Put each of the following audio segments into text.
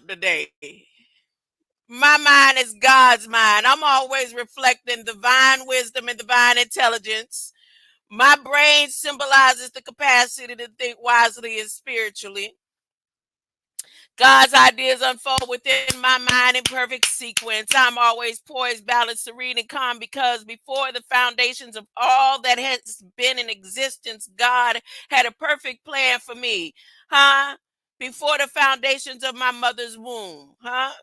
today. My mind is God's mind. I'm always reflecting divine wisdom and divine intelligence. My brain symbolizes the capacity to think wisely and spiritually. God's ideas unfold within my mind in perfect sequence. I'm always poised, balanced, serene, and calm because before the foundations of all that has been in existence, God had a perfect plan for me. Huh? Before the foundations of my mother's womb. Huh?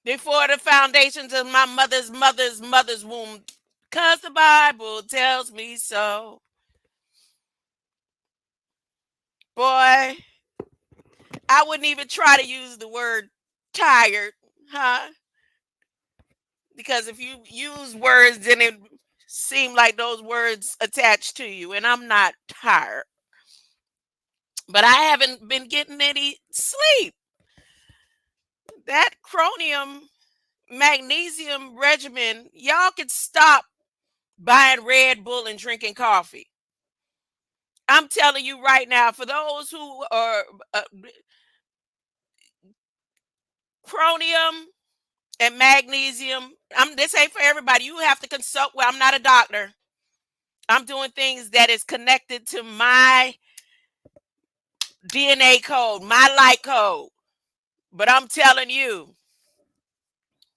Before the foundations of my mother's womb. Because the Bible tells me so. Boy, I wouldn't even try to use the word tired, huh? Because if you use words, then it seem like those words attached to you. And I'm not tired, but I haven't been getting any sleep. That chromium magnesium regimen, y'all could stop buying Red Bull and drinking coffee. I'm telling you right now, for those who are chromium and magnesium, this ain't for everybody. You have to consult. Well, I'm not a doctor. I'm doing things that is connected to my DNA code, my light code. But I'm telling you,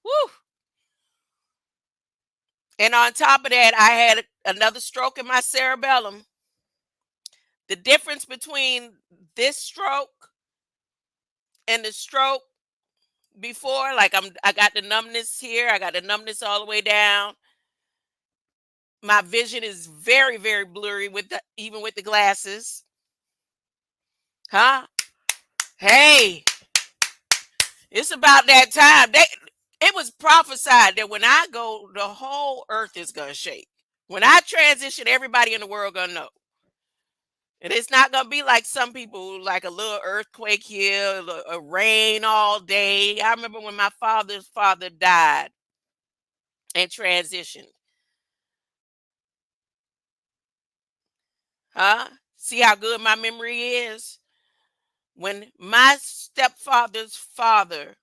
whew. And on top of that, I had another stroke in my cerebellum. The difference between this stroke and the stroke before, like I got the numbness here, I got the numbness all the way down. My vision is very, very blurry with even with the glasses. Huh? Hey, it's about that time. It was prophesied that when I go, the whole earth is gonna shake. When I transition, everybody in the world gonna know. And it's not gonna be like some people, like a little earthquake here, a rain all day. I remember when my father's father died and transitioned. Huh? See how good my memory is? When my stepfather's father,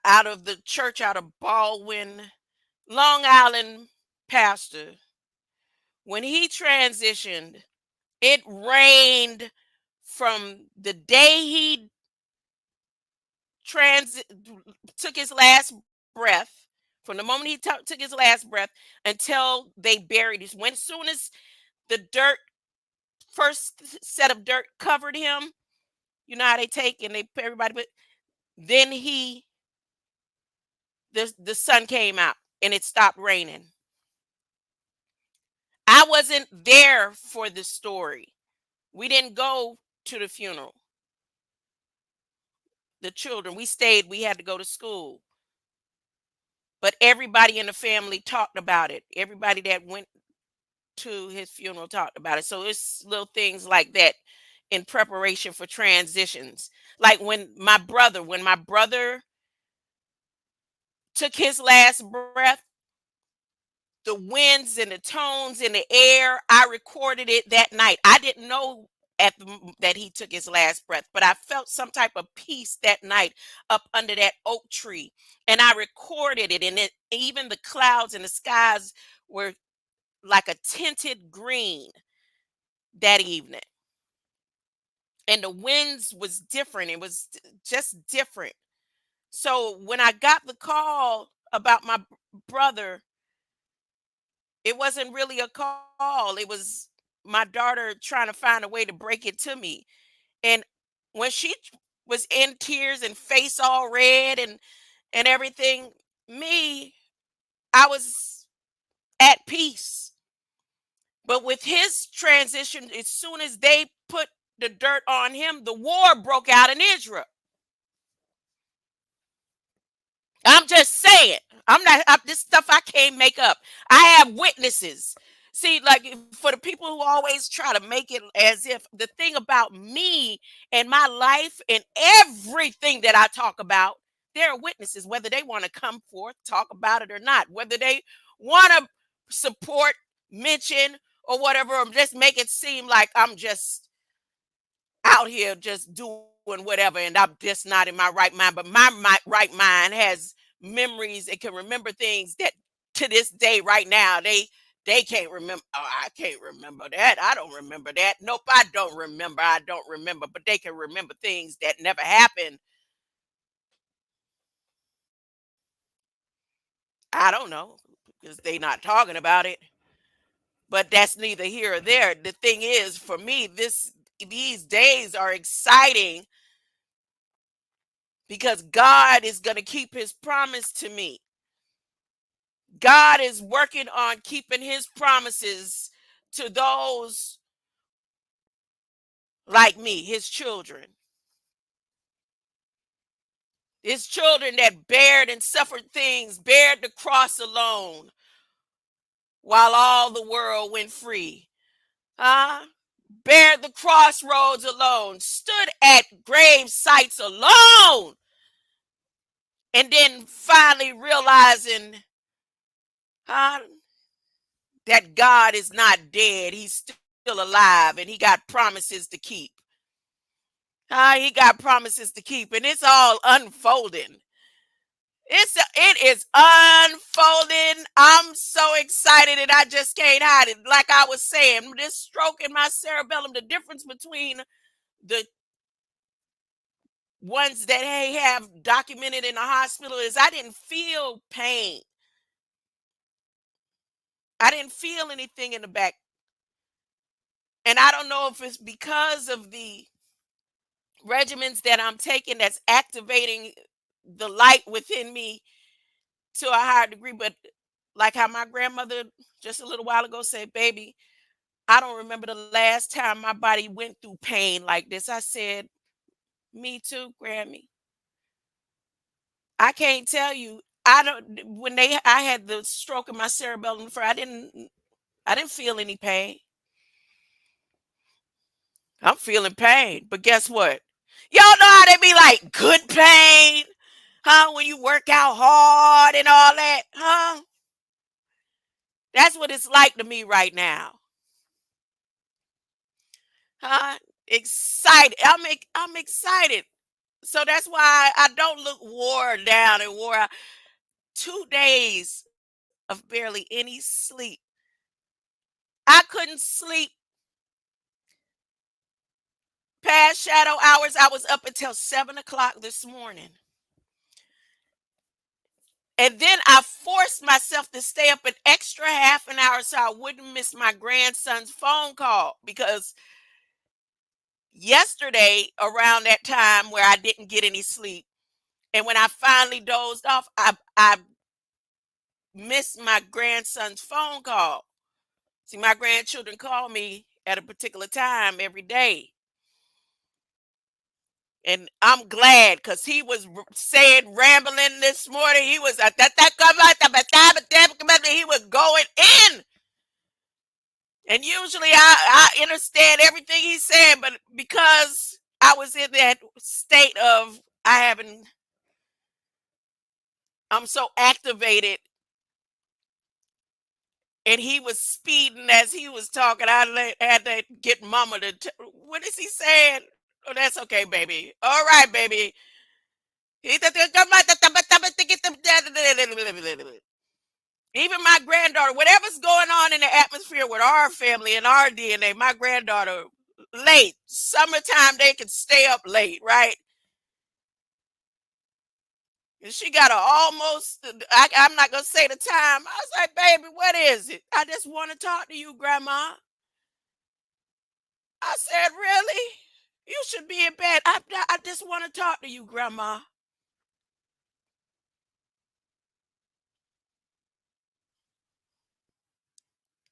out of the church out of Baldwin, Long Island pastor, when he transitioned, it rained from the day he transit took his last breath, from the moment he took his last breath until they buried him. When as soon as the dirt, first set of dirt covered him, you know how they take and they everybody, but then the sun came out and it stopped raining. I wasn't there for the story. We didn't go to the funeral. The children, we stayed, we had to go to school. But everybody in the family talked about it. Everybody that went to his funeral talked about it. So it's little things like that in preparation for transitions. Like when my brother took his last breath, the winds and the tones in the air, I recorded it that night. I didn't know that he took his last breath, but I felt some type of peace that night up under that oak tree, and I recorded it. And even the clouds and the skies were like a tinted green that evening, and the winds was different. It was just different. So when I got the call about my brother, it wasn't really a call. It was my daughter trying to find a way to break it to me. And when she was in tears and face all red and everything, me, I was at peace. But with his transition, as soon as they put the dirt on him, the war broke out in Israel. I'm just saying. This stuff I can't make up. I have witnesses. See, like for the people who always try to make it as if the thing about me and my life and everything that I talk about, there are witnesses, whether they want to come forth, talk about it or not, whether they want to support, mention, or whatever, or just make it seem like I'm just out here just doing whatever and I'm just not in my right mind. But my right mind has memories. It can remember things that to this day, right now, they can't remember. Oh, I can't remember that. I don't remember that. Nope, I don't remember. I don't remember. But they can remember things that never happened. I don't know because they not talking about it. But that's neither here or there. The thing is, for me, these days are exciting because God is going to keep his promise to me. God is working on keeping his promises to those like me, his children. His children that bared and suffered things, bared the cross alone while all the world went free. Huh? Bared the crossroads alone, stood at grave sites alone, and then finally realizing, huh, that God is not dead. He's still alive and he got promises to keep. He got promises to keep, and it's all unfolding. It is unfolding. I'm so excited and I just can't hide it. Like I was saying, this stroke in my cerebellum, the difference between the ones that they have documented in the hospital is I didn't feel pain. I didn't feel anything in the back. And I don't know if it's because of the regimens that I'm taking that's activating the light within me to a higher degree. But like how my grandmother just a little while ago said, baby, I don't remember the last time my body went through pain like this. I said, me too, Grammy. I can't tell you. I don't when they I had the stroke in my cerebellum for I didn't feel any pain. I'm feeling pain. But guess what? Y'all know how they be like good pain? Huh? When you work out hard and all that, huh? That's what it's like to me right now. Huh? Excited. I'm excited. So that's why I don't look wore down and wore out. 2 days of barely any sleep. I couldn't sleep past shadow hours. I was up until 7 o'clock this morning. And then I forced myself to stay up an extra half an hour so I wouldn't miss my grandson's phone call because yesterday around that time where I didn't get any sleep and when I finally dozed off, I missed my grandson's phone call. See, my grandchildren call me at a particular time every day. And I'm glad because he was saying, rambling this morning. He was he was going in. And usually I understand everything he's saying, but because I was in that state of I haven't I'm so activated and he was speeding as he was talking. Had to get mama to what is he saying? Oh, that's okay, baby. All right, baby. Even my granddaughter, whatever's going on in the atmosphere with our family and our DNA, my granddaughter, late. Summertime, they can stay up late, right? And she got a almost, I'm not going to say the time. I was like, baby, what is it? I just want to talk to you, Grandma. I said, really? You should be in bed. I just want to talk to you, Grandma.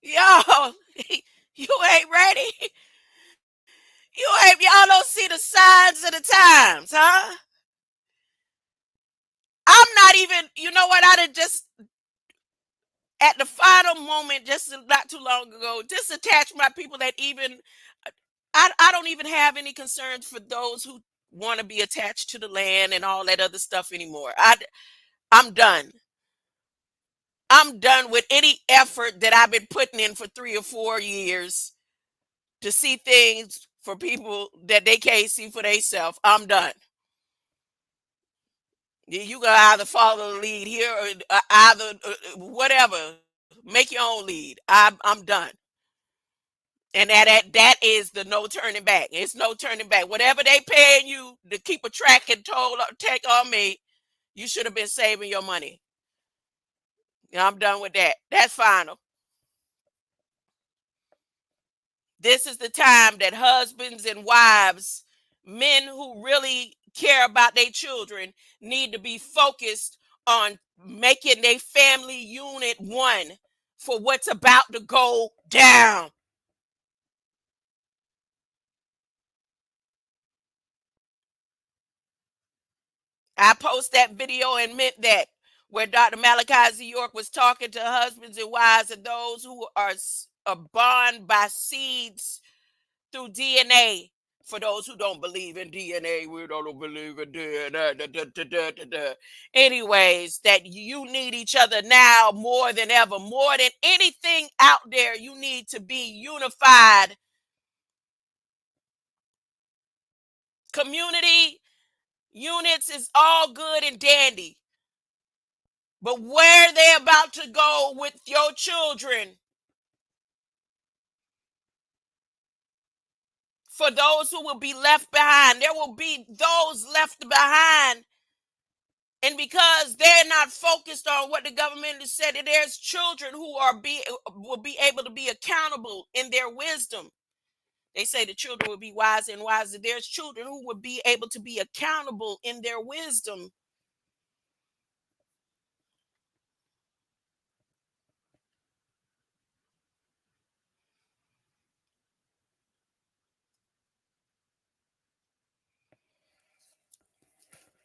Yo, you ain't ready. Y'all don't see the signs of the times, huh? I'm not even, you know what? I did just at the final moment, just not too long ago, disattach my people that even I don't even have any concerns for those who want to be attached to the land and all that other stuff anymore. I'm done. I'm done with any effort that I've been putting in for 3 or 4 years to see things for people that they can't see for themselves. I'm done. You gonna either follow the lead here or either whatever. Make your own lead. I'm done. And that is the no turning back. It's no turning back. Whatever they paying you to keep a track and toll take on me, you should have been saving your money. I'm done with that. That's final. This is the time that husbands and wives, men who really care about their children, need to be focused on making their family unit one for what's about to go down. I post that video and meant that, where Dr. Malachi Z. York was talking to husbands and wives and those who are born by seeds through DNA. For those who don't believe in DNA, we don't believe in DNA. Anyways, that you need each other now more than ever, more than anything out there. You need to be unified. Community units is all good and dandy, but where they about to go with your children, for those who will be left behind, there will be those left behind. And because they're not focused on what the government has said, that there's children who will be able to be accountable in their wisdom. They say the children will be wiser and wiser. There's children who will be able to be accountable in their wisdom.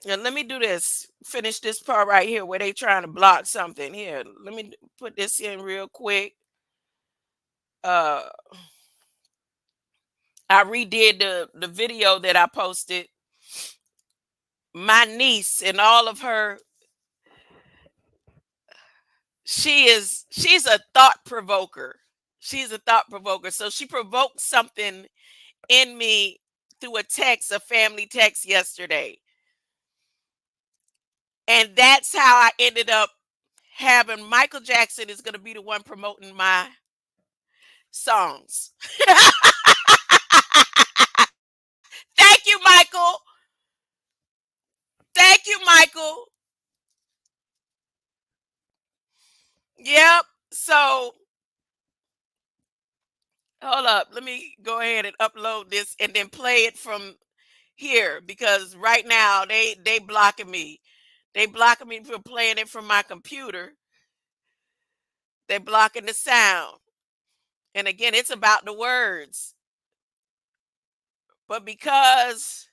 Now, let me do this. Finish this part right here where they trying to block something. Here, let me put this in real quick. Uh, I redid the video that I posted. My niece and all of her, she's a thought provoker. She's a thought provoker. So she provoked something in me through a family text yesterday. And that's how I ended up having Michael Jackson is going to be the one promoting my songs. Thank you, Michael. Thank you, Michael. Yep. So hold up. Let me go ahead and upload this and then play it from here, because right now they blocking me. They blocking me from playing it from my computer. They blocking the sound. And again, it's about the words. But because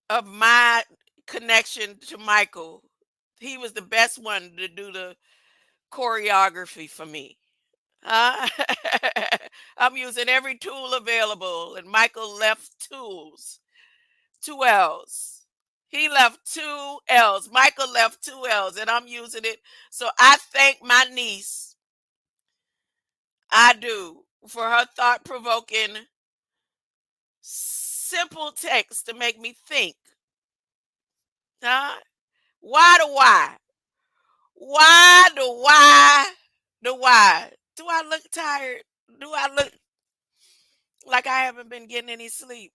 of my connection to Michael, he was the best one to do the choreography for me. Uh, I'm using every tool available, and Michael left tools, 2 L's. He left 2 L's. Michael left 2 L's, and I'm using it. So I thank my niece. I do, for her thought provoking, simple text to make me think. Huh? Why the why? Why the why? The why? Do I look tired? Do I look like I haven't been getting any sleep?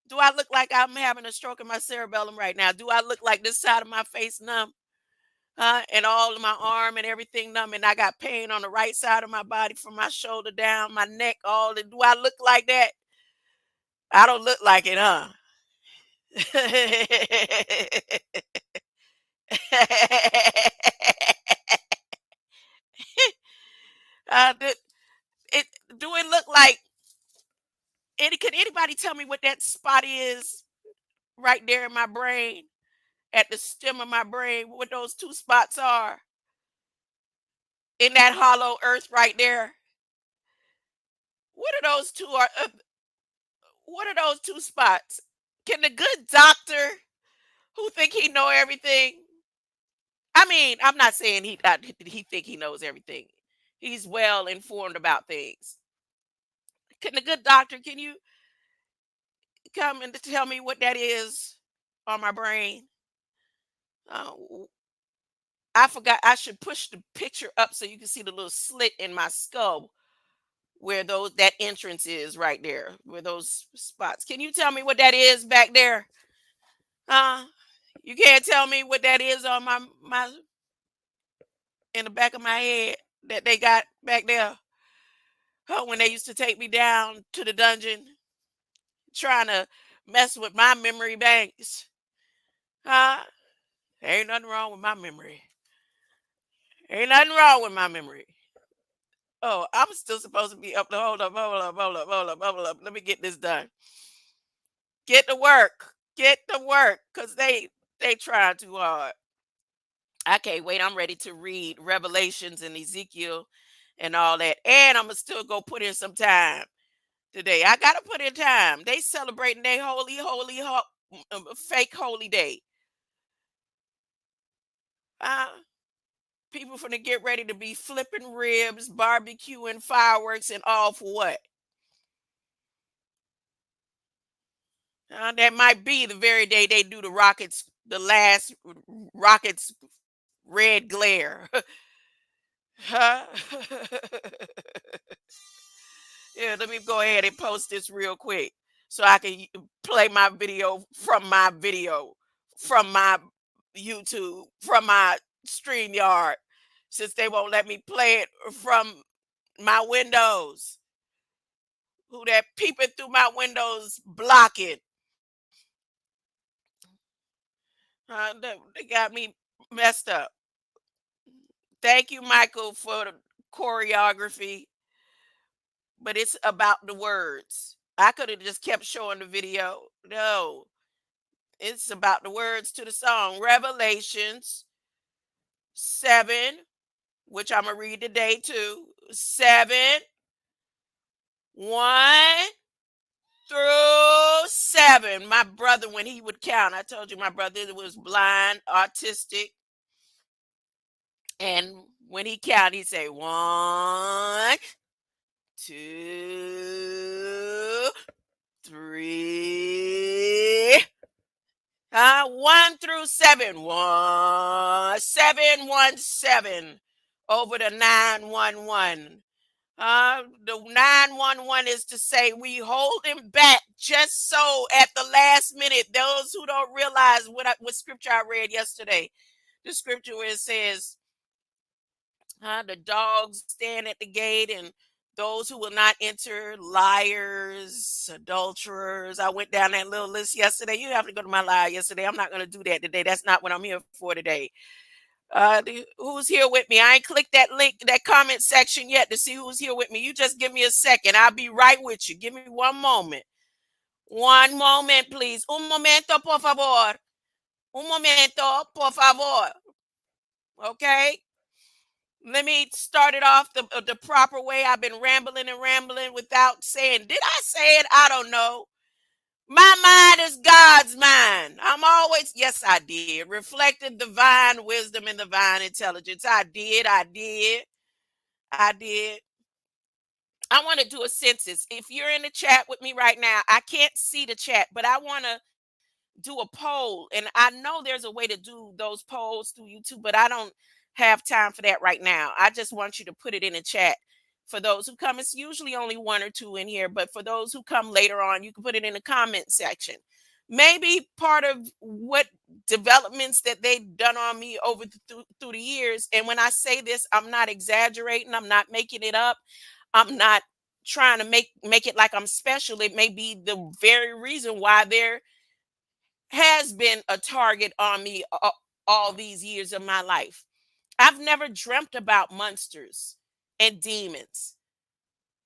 Do I look like I'm having a stroke in my cerebellum right now? Do I look like this side of my face numb? And all of my arm and everything numb, and I got pain on the right side of my body from my shoulder down, my neck, all that. Do I look like that? I don't look like it, huh? uh, do, it, do it look like can anybody tell me what that spot is right there in my brain, at the stem of my brain, what those two spots are in that hollow earth right there? What are those two? What are those two spots? Can the good doctor who think he know everything? I mean, I'm not saying he think he knows everything. He's well informed about things. Can the good doctor, can you come and tell me what that is on my brain? Uh, I forgot I should push the picture up so you can see the little slit in my skull where those that entrance is right there, where those spots. Can you tell me what that is back there? Huh? You can't tell me what that is on my in the back of my head that they got back there. Huh, when they used to take me down to the dungeon trying to mess with my memory banks. Huh? Ain't nothing wrong with my memory. Ain't nothing wrong with my memory. Oh, I'm still supposed to be up. Hold up, hold up, hold up, hold up, hold up. Let me get this done. Get to work. Get to work. Cause they trying too hard. I can't wait. I'm ready to read Revelations and Ezekiel and all that. And I'm gonna still go put in some time today. I gotta put in time. They celebrating their fake holy day. Uh, People finna get ready to be flipping ribs, barbecuing, fireworks, and all for what? That might be the very day they do the last rockets red glare. Huh? Yeah, let me go ahead and post this real quick so I can play my video from my YouTube, from my StreamYard, since they won't let me play it from my windows. Who that peeping through my windows blocking? They got me messed up. Thank you, Michael, for the choreography, but it's about the words. I could have just kept showing the video. No, it's about the words to the song. Revelations 7, which I'm going to read today too. 7, 1 through 7. My brother, when he would count, I told you my brother was blind, autistic. And when he counted, he'd say 1, 2, 3. 1 through 7. 717 over the 911. The 911 is to say we hold him back just so at the last minute. Those who don't realize what scripture I read yesterday, the scripture where it says, the dogs stand at the gate and those who will not enter, liars, adulterers. I went down that little list yesterday. You have to go to my live yesterday. I'm not going to do that today. That's not what I'm here for today. Who's here with me? I ain't clicked that link, that comment section yet to see who's here with me. You just give me a second. I'll be right with you. Give me one moment. One moment, please. Un momento, por favor. Un momento, por favor. Okay? Let me start it off the proper way. I've been rambling and rambling without saying, did I say it? I don't know. My mind is God's mind. I'm always, yes, I did. Reflected divine wisdom and divine intelligence. I did. I did. I did. I want to do a census. If you're in the chat with me right now, I can't see the chat, but I want to do a poll. And I know there's a way to do those polls through YouTube, but I don't have time for that right now. I just want you to put it in the chat. For those who come, it's usually only one or two in here, but for those who come later on, you can put it in the comment section. Maybe part of what developments that they've done on me over through the years. And when I say this, I'm not exaggerating. I'm not making it up. I'm not trying to make it like I'm special. It may be the very reason why there has been a target on me all these years of my life. I've never dreamt about monsters and demons.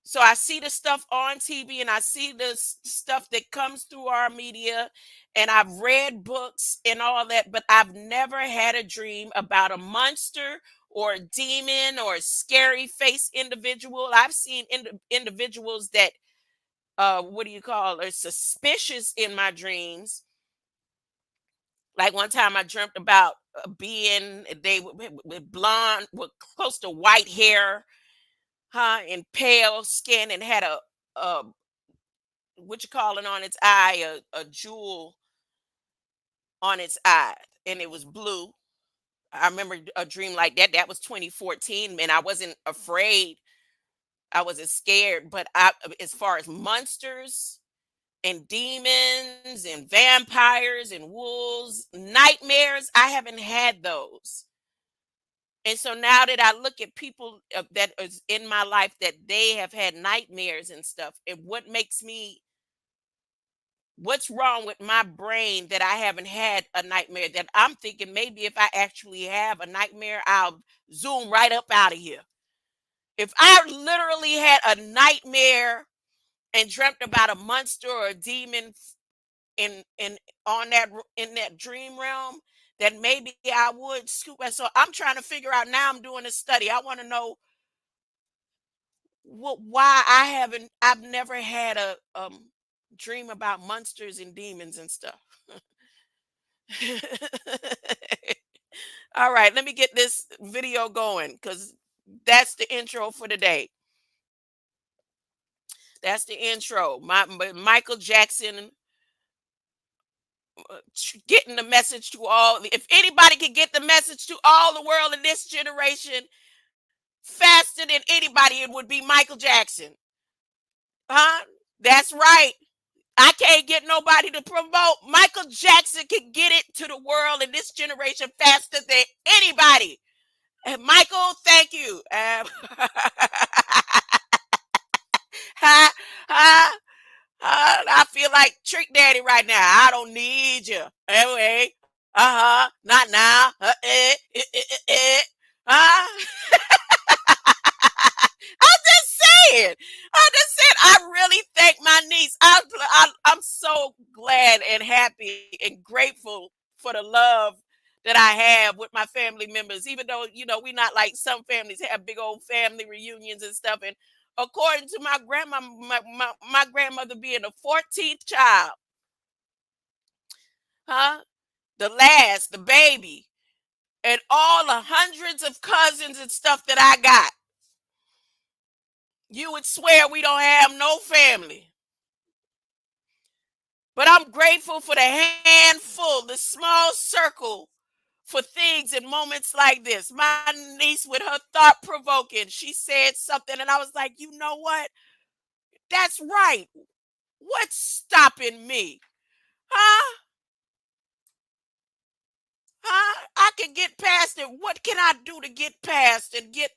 So I see the stuff on TV and I see the stuff that comes through our media, and I've read books and all that, but I've never had a dream about a monster or a demon or a scary face individual. I've seen individuals that what do you call are suspicious in my dreams, Like one time I dreamt about being they with blonde, with close to white hair, huh, and pale skin, and had a what you call it on its eye, a jewel on its eye, and it was blue. I remember a dream like that. That was 2014, and I wasn't afraid. I wasn't scared, but as far as monsters and demons and vampires and wolves, nightmares, I haven't had those. And so now that I look at people that is in my life that they have had nightmares and stuff, and what's wrong with my brain that I haven't had a nightmare, that I'm thinking maybe if I actually have a nightmare, I'll zoom right up out of here. If I literally had a nightmare and dreamt about a monster or a demon in on in that dream realm, then maybe I would scoop it. So I'm trying to figure out now. I'm doing a study. I want to know why I've never had a dream about monsters and demons and stuff. All right, let me get this video going because that's the intro for today. That's the intro. Michael Jackson getting the message to all. If anybody can get the message to all the world in this generation faster than anybody, it would be Michael Jackson. Huh? That's right. I can't get nobody to promote. Michael Jackson can get it to the world in this generation faster than anybody. And Michael, thank you. Ha, ha, I feel like Trick Daddy right now. I don't need you. Anyway, not now. Uh. I'm just saying. I'm just saying. I really thank my niece. I'm so glad and happy and grateful for the love that I have with my family members. Even though we're not like some families have big old family reunions and stuff. And according to my grandma, my grandmother being the 14th child, huh? The baby, and all the hundreds of cousins and stuff that I got. You would swear we don't have no family. But I'm grateful for the handful, the small circle for things and moments like this. My niece, with her thought provoking, she said something, and I was like, you know what? That's right. What's stopping me? Huh? Huh? I can get past it. What can I do to get past and get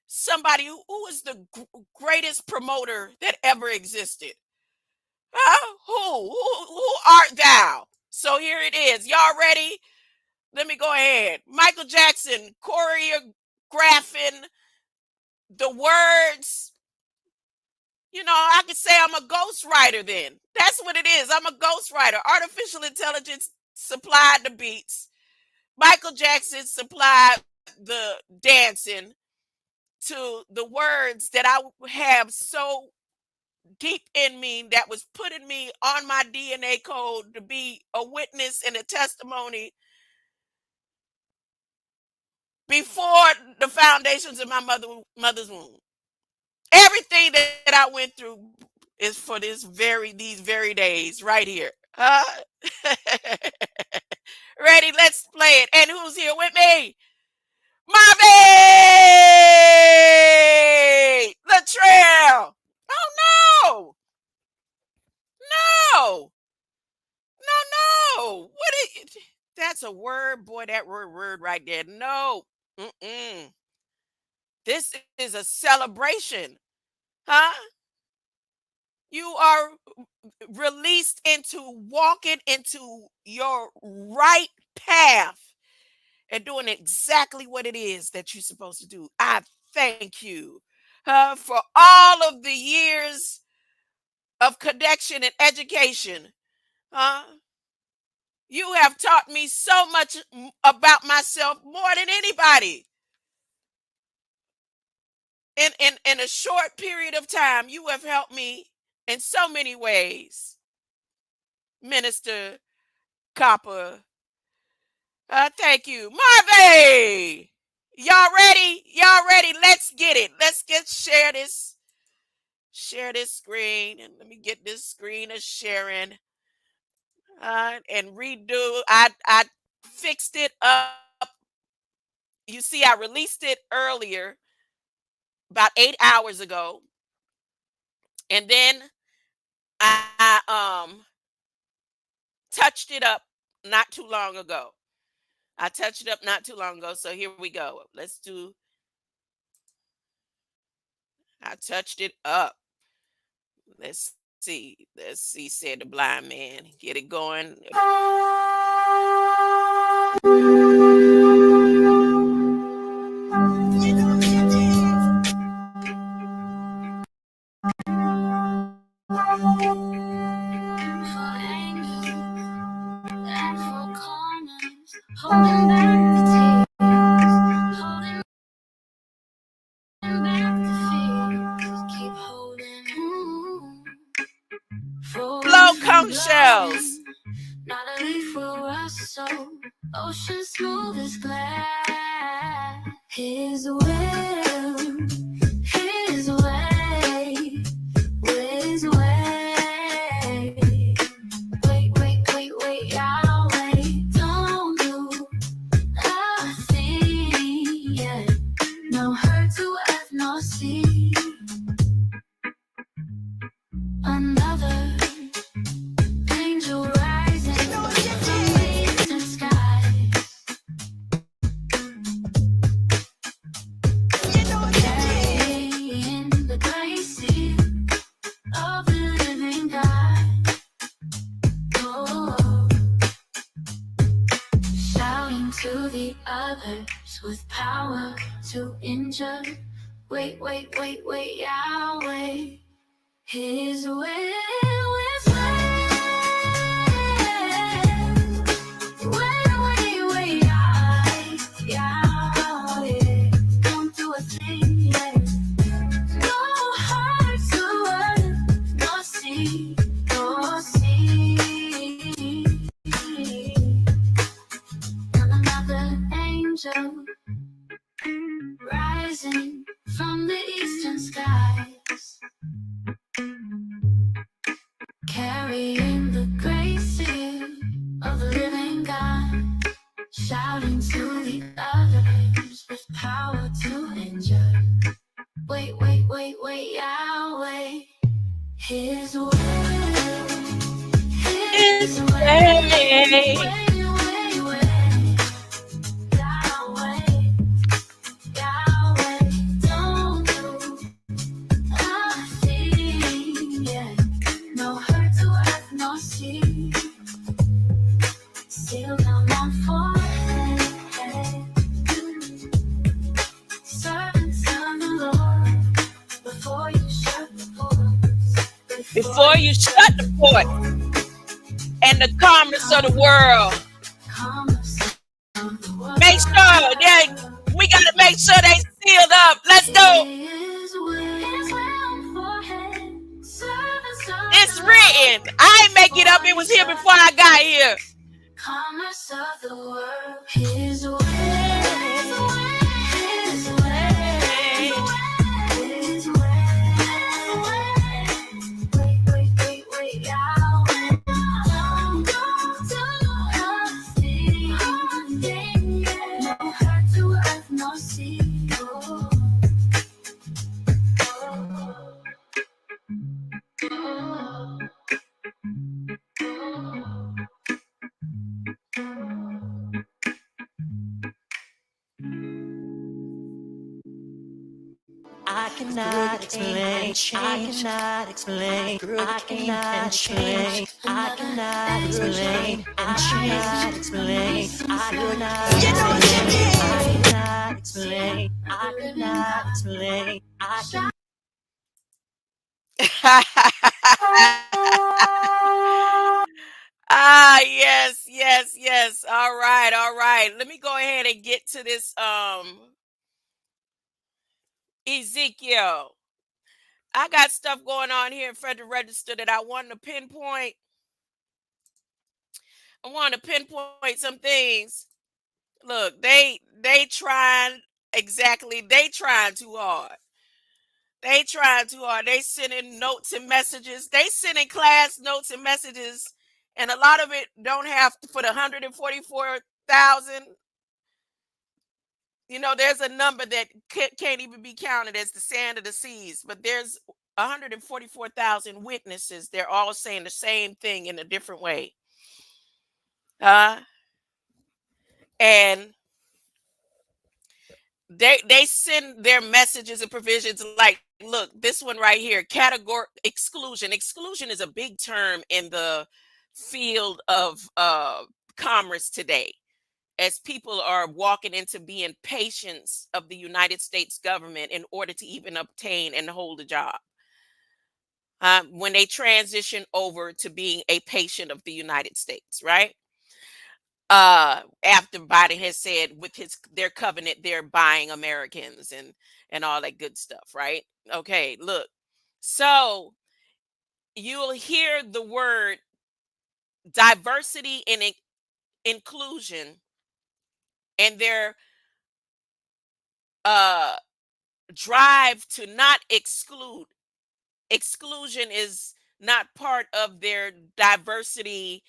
somebody who is the greatest promoter that ever existed? Huh? Who art thou? So here it is. Y'all ready? Let me go ahead. Michael Jackson choreographing the words. I could say I'm a ghostwriter then. That's what it is. I'm a ghostwriter. Artificial intelligence supplied the beats. Michael Jackson supplied the dancing to the words that I have so deep in me, that was putting me on my DNA code to be a witness and a testimony before the foundations of my mother's womb. Everything that I went through is for these very days right here. Ready? Let's play it. And who's here with me? Mommy! Latrell! Oh no! No! No! What is? That's a word, boy. That word right there. No. Mm-mm. This is a celebration, huh? You are released into walking into your right path and doing exactly what it is that you're supposed to do. I thank you for all of the years of connection and education. Huh? You have taught me so much about myself, more than anybody. In a short period of time, you have helped me in so many ways, Minister Copper Thank you, Marvey. Y'all ready? Y'all ready? Let's get it. Let's get share this screen, and let me get this screen of sharing. And redo. I fixed it up. You see, I released it earlier, about 8 hours ago, and then I touched it up not too long ago. I touched it up not too long ago. So here we go. Let's do. I touched it up. Let's see. Let's see. Said the blind man. Get it going. Holding back the tears, holding back the fears, keep holding flow conch shells. Not a leaf will rustle, ocean smooth as glass. His will, his way, his way. Wait, I'll wait. Don't do a thing yet. No hurt to have no see. Another angel rising from the eastern sky. Carrying the grace of the living God. Oh, shouting to the others with power to injure. Wait, Yahweh. His will is wait, Yahweh. Don't do a thing yet. No heart to earth, no sea, no sea. And another angel rising from the eastern skies, carrying the grace of the living God, shouting to the others with power to injure. Wait, Yahweh. His will, his way. Yahweh, don't do a thing yet. No hurt to earth, no sea. Still down on forehead. Servants of the Lord, before you shut the ports. Before you shut the port and the commerce of the world. Make sure we gotta make sure they sealed up. Let's go. It's written. I ain't make it up. It was here before I got here. Commerce of the world. His way. His way. His way. Wait, Yahweh. Don't do a thing yet. No hurt to earth, no sea. I cannot explain change. I cannot explain. I cannot explain. I cannot explain and change. Explain. I cannot explain. I cannot explain. I cannot. Yes. All right. Let me go ahead and get to this Ezekiel. I got stuff going on here in Federal Register that I wanted to pinpoint. I wanted to pinpoint some things. Look, they trying exactly. They trying too hard. They trying too hard. They sending notes and messages. They sending class notes and messages, and a lot of it don't have for the 144,000. There's a number that can't even be counted as the sand of the seas, but there's 144,000 witnesses. They're all saying the same thing in a different way. Uh, and they send their messages and provisions like, look, this one right here, category exclusion. Exclusion is a big term in the field of commerce today, as people are walking into being patients of the United States government in order to even obtain and hold a job. When they transition over to being a patient of the United States, right? After Biden has said with their covenant, they're buying Americans and all that good stuff, right? Okay, look. So you'll hear the word diversity and inclusion, and their uh drive to not exclude. Exclusion is not part of their diversity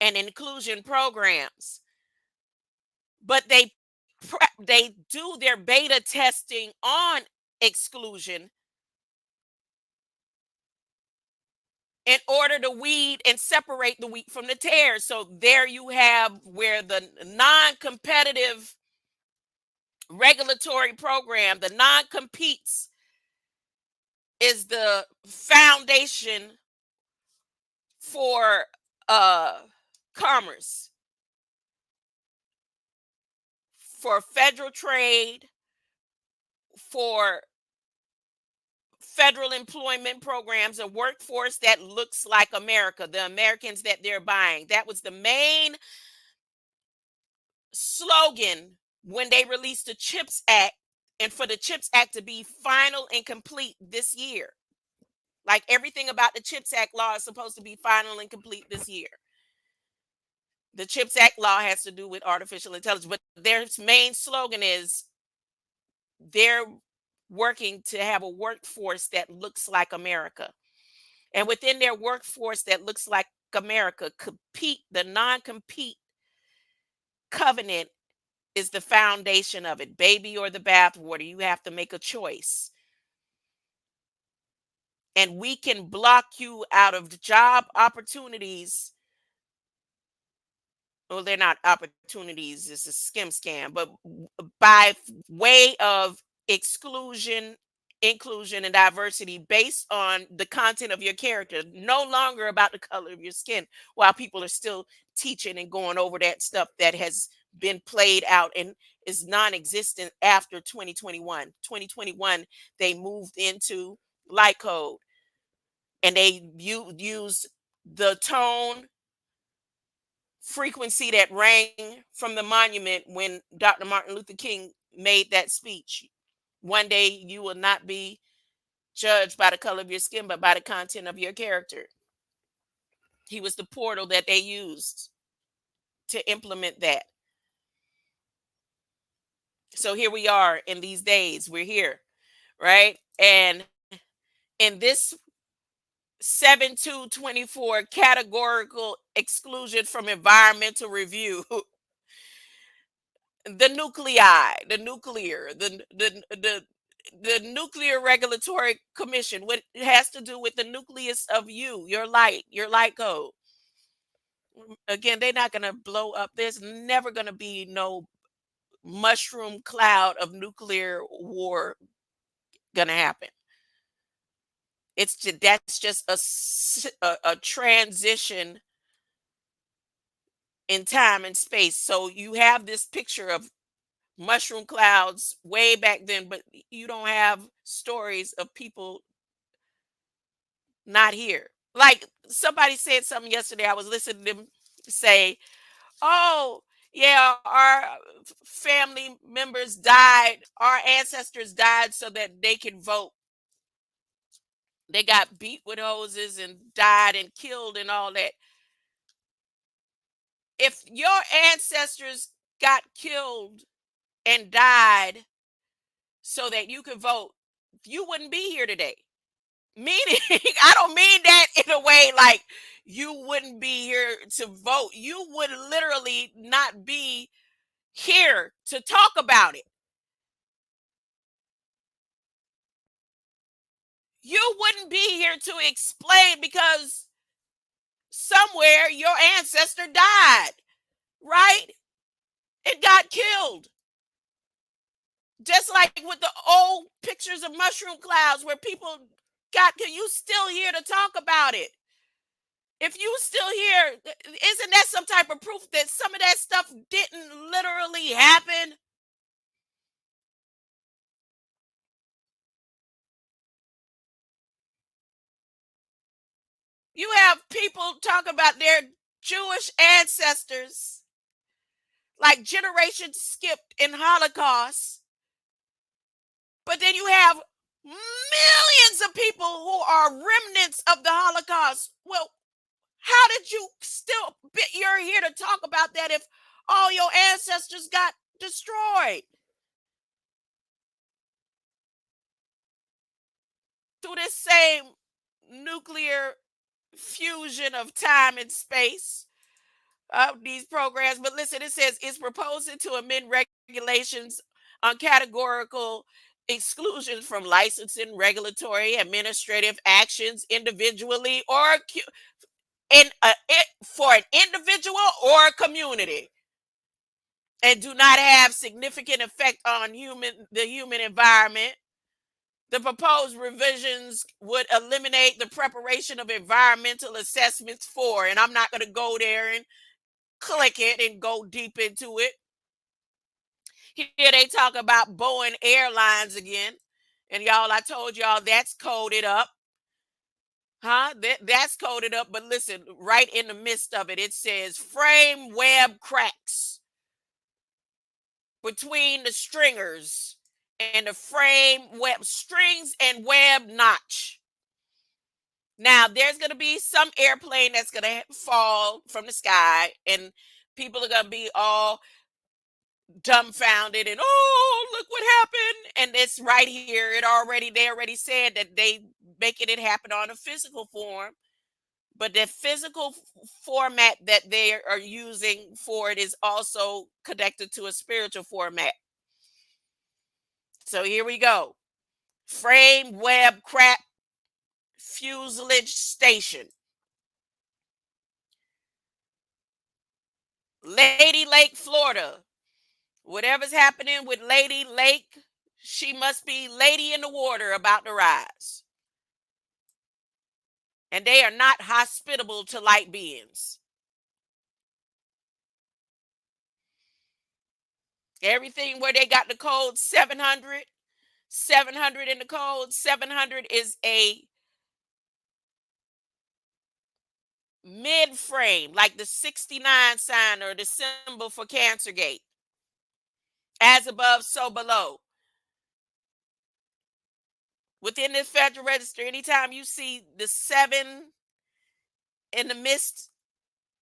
and inclusion programs, but they do their beta testing on exclusion in order to weed and separate the wheat from the tares. So there you have where the non-competitive regulatory program, the non-competes, is the foundation for uh commerce, for federal trade, for federal employment programs, a workforce that looks like America, the Americans that they're buying. That was the main slogan when they released the CHIPS Act, and for the CHIPS Act to be final and complete this year. Like everything about the CHIPS Act law is supposed to be final and complete this year. The CHIPS Act law has to do with artificial intelligence, but their main slogan is they're working to have a workforce that looks like America. And within their workforce that looks like America, the non-compete covenant is the foundation of it. Baby or the bathwater, you have to make a choice. And we can block you out of job opportunities. Well, they're not opportunities, it's a scam, but by way of exclusion, inclusion, and diversity based on the content of your character, no longer about the color of your skin, while people are still teaching and going over that stuff that has been played out and is non-existent after 2021. 2021, they moved into light code, and they used the tone frequency that rang from the monument when Dr. Martin Luther King made that speech. One day you will not be judged by the color of your skin, but by the content of your character. He was the portal that they used to implement that. So here we are in these days. We're here, right? And in this 7224 categorical exclusion from environmental review, the nuclei, the nuclear, the nuclear regulatory commission, what it has to do with the nucleus of you, your light code. Again, they're not going to blow up. There's never going to be no mushroom cloud of nuclear war going to happen. That's just a transition in time and space. So you have this picture of mushroom clouds way back then, but you don't have stories of people not here. Like somebody said something yesterday, I was listening to them say, oh, yeah, our family members died, our ancestors died so that they could vote. They got beat with hoses and died and killed and all that. If your ancestors got killed and died so that you could vote, you wouldn't be here today. Meaning, I don't mean that in a way like you wouldn't be here to vote. You would literally not be here to talk about it. You wouldn't be here to explain because somewhere your ancestor died, right? It got killed. Just like with the old pictures of mushroom clouds where people got killed, you still here to talk about it. If you still here, isn't that some type of proof that some of that stuff didn't literally happen? You have people talk about their Jewish ancestors, like generations skipped in Holocaust. But then you have millions of people who are remnants of the Holocaust. Well, how did you still, you're here to talk about that if all your ancestors got destroyed through this same nuclear fusion of time and space of these programs? But listen, it says it's proposing to amend regulations on categorical exclusions from licensing, regulatory, administrative actions individually or for an individual or a community, and do not have significant effect on the human environment. The proposed revisions would eliminate the preparation of environmental assessments for, and I'm not going to go there and click it and go deep into it. Here they talk about Boeing Airlines again. And y'all, I told y'all that's coded up. Huh? That's coded up. But listen, right in the midst of it, it says frame web cracks between the stringers and the frame web strings and web notch. Now, there's going to be some airplane that's going to fall from the sky, and people are going to be all dumbfounded and, oh, look what happened. And it's right here. They already said that they making it happen on a physical form. But the physical format that they are using for it is also connected to a spiritual format. So here we go. Frame web crack fuselage station. Lady Lake, Florida. Whatever's happening with Lady Lake, she must be lady in the water about to rise. And they are not hospitable to light beings. Everything where they got the code 700, 700 in the code, 700 is a mid frame, like the 69 sign or the symbol for Cancer Gate. As above, so below. Within the Federal Register, anytime you see the 7 in the midst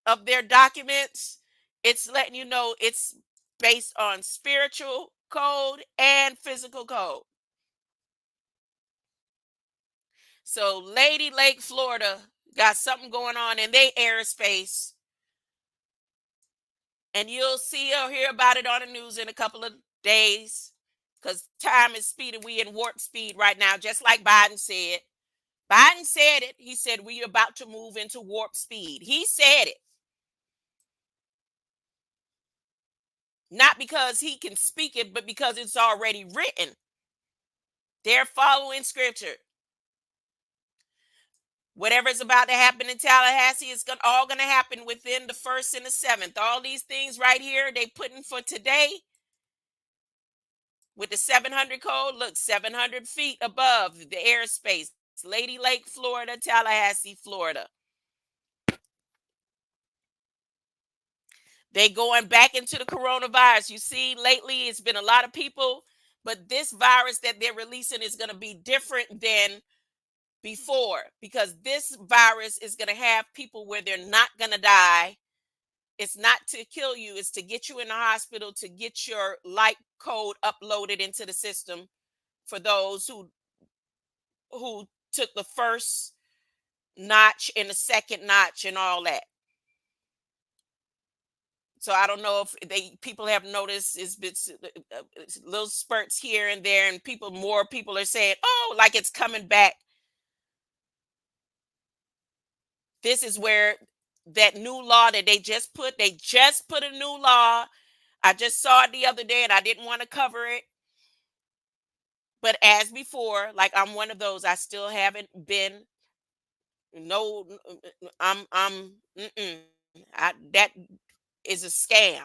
of their documents, it's letting you know it's based on spiritual code and physical code. So Lady Lake, Florida got something going on in their airspace. And you'll see or hear about it on the news in a couple of days, because time is speed and we in warp speed right now, just like Biden said. Biden said it. He said we're about to move into warp speed. He said it. Not because he can speak it, but because it's already written. They're following scripture. Whatever's about to happen in Tallahassee is all going to happen within the 1st and the 7th. All these things right here they putting for today with the 700 code. Look, 700 feet above the airspace. Lady Lake, Florida, Tallahassee, Florida. They going back into the coronavirus. You see, lately it's been a lot of people, but this virus that they're releasing is going to be different than before, because this virus is going to have people where they're not going to die It's not to kill you, it's to get you in the hospital, to get your light code uploaded into the system for those who took the first notch and the second notch and all that. So I don't know if they people have noticed it's been little spurts here and there, and more people are saying, "Oh, like it's coming back." This is where that new law that they just put a new law. I just saw it the other day, and I didn't want to cover it. But as before, like I'm one of those, I still haven't been. No, mm-mm, that is a scam.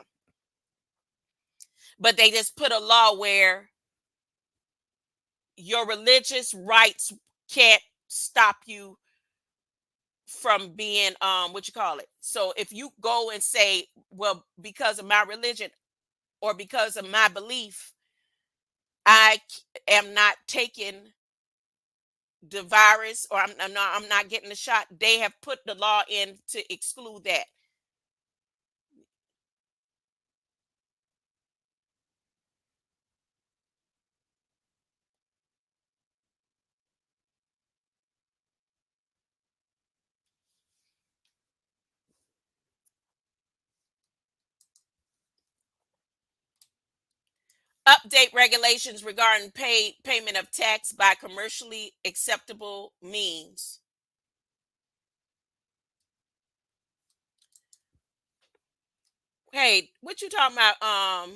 But they just put a law where your religious rights can't stop you from being what you call it. So if you go and say, well, because of my religion or because of my belief, am not taking the virus, or I'm not getting the shot, they have put the law in to exclude that. Update regulations regarding payment of tax by commercially acceptable means. Hey, what you talking about,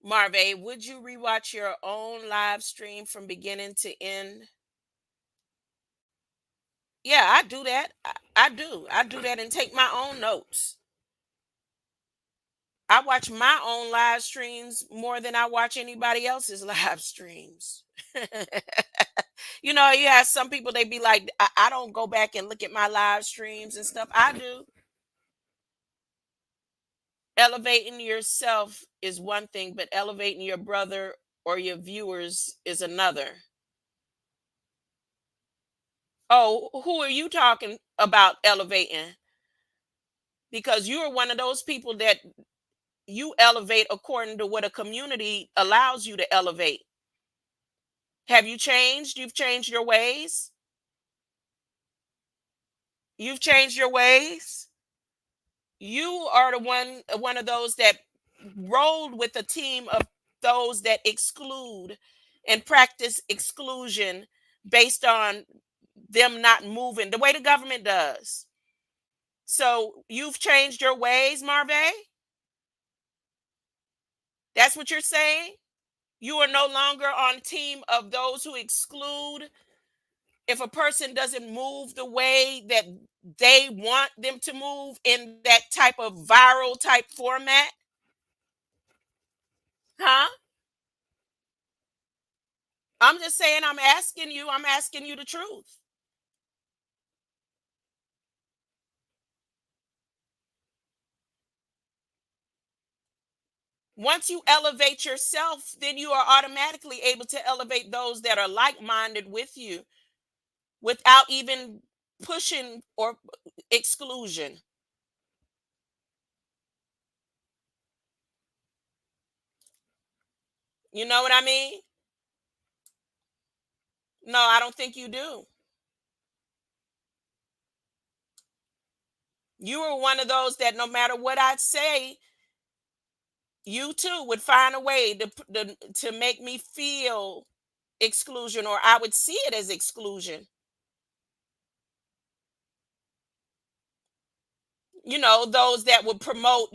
Marve? Would you rewatch your own live stream from beginning to end? Yeah, I do that. I do. I do that and take my own notes. I watch my own live streams more than I watch anybody else's live streams. You have some people, they be like, I don't go back and look at my live streams and stuff. I do. Elevating yourself is one thing, but elevating your brother or your viewers is another. Oh, who are you talking about elevating? Because you are one of those people that you elevate according to what a community allows you to elevate. Have you changed? You've changed your ways? You've changed your ways? You are the one of those that rolled with a team of those that exclude and practice exclusion based on them not moving the way the government does. So you've changed your ways, Marve? That's what you're saying? You are no longer on team of those who exclude if a person doesn't move the way that they want them to move in that type of viral type format. Huh? I'm just saying, I'm asking you the truth. Once you elevate yourself, then you are automatically able to elevate those that are like-minded with you without even pushing or exclusion. You know what I mean? No, I don't think you do. You are one of those that no matter what I say, you too would find a way to make me feel exclusion, or I would see it as exclusion. Those that would promote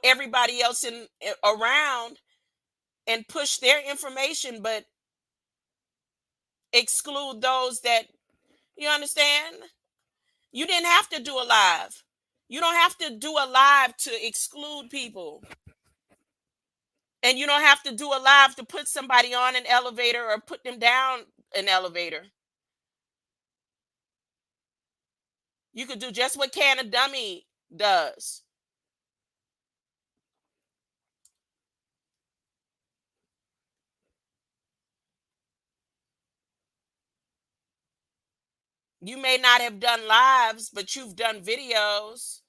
everybody else around and push their information, but exclude those that, you understand. You didn't have to do a live. You don't have to do a live to exclude people, and you don't have to do a live to put somebody on an elevator or put them down an elevator. You could do just what Can a Dummy does. You may not have done lives, but you've done videos.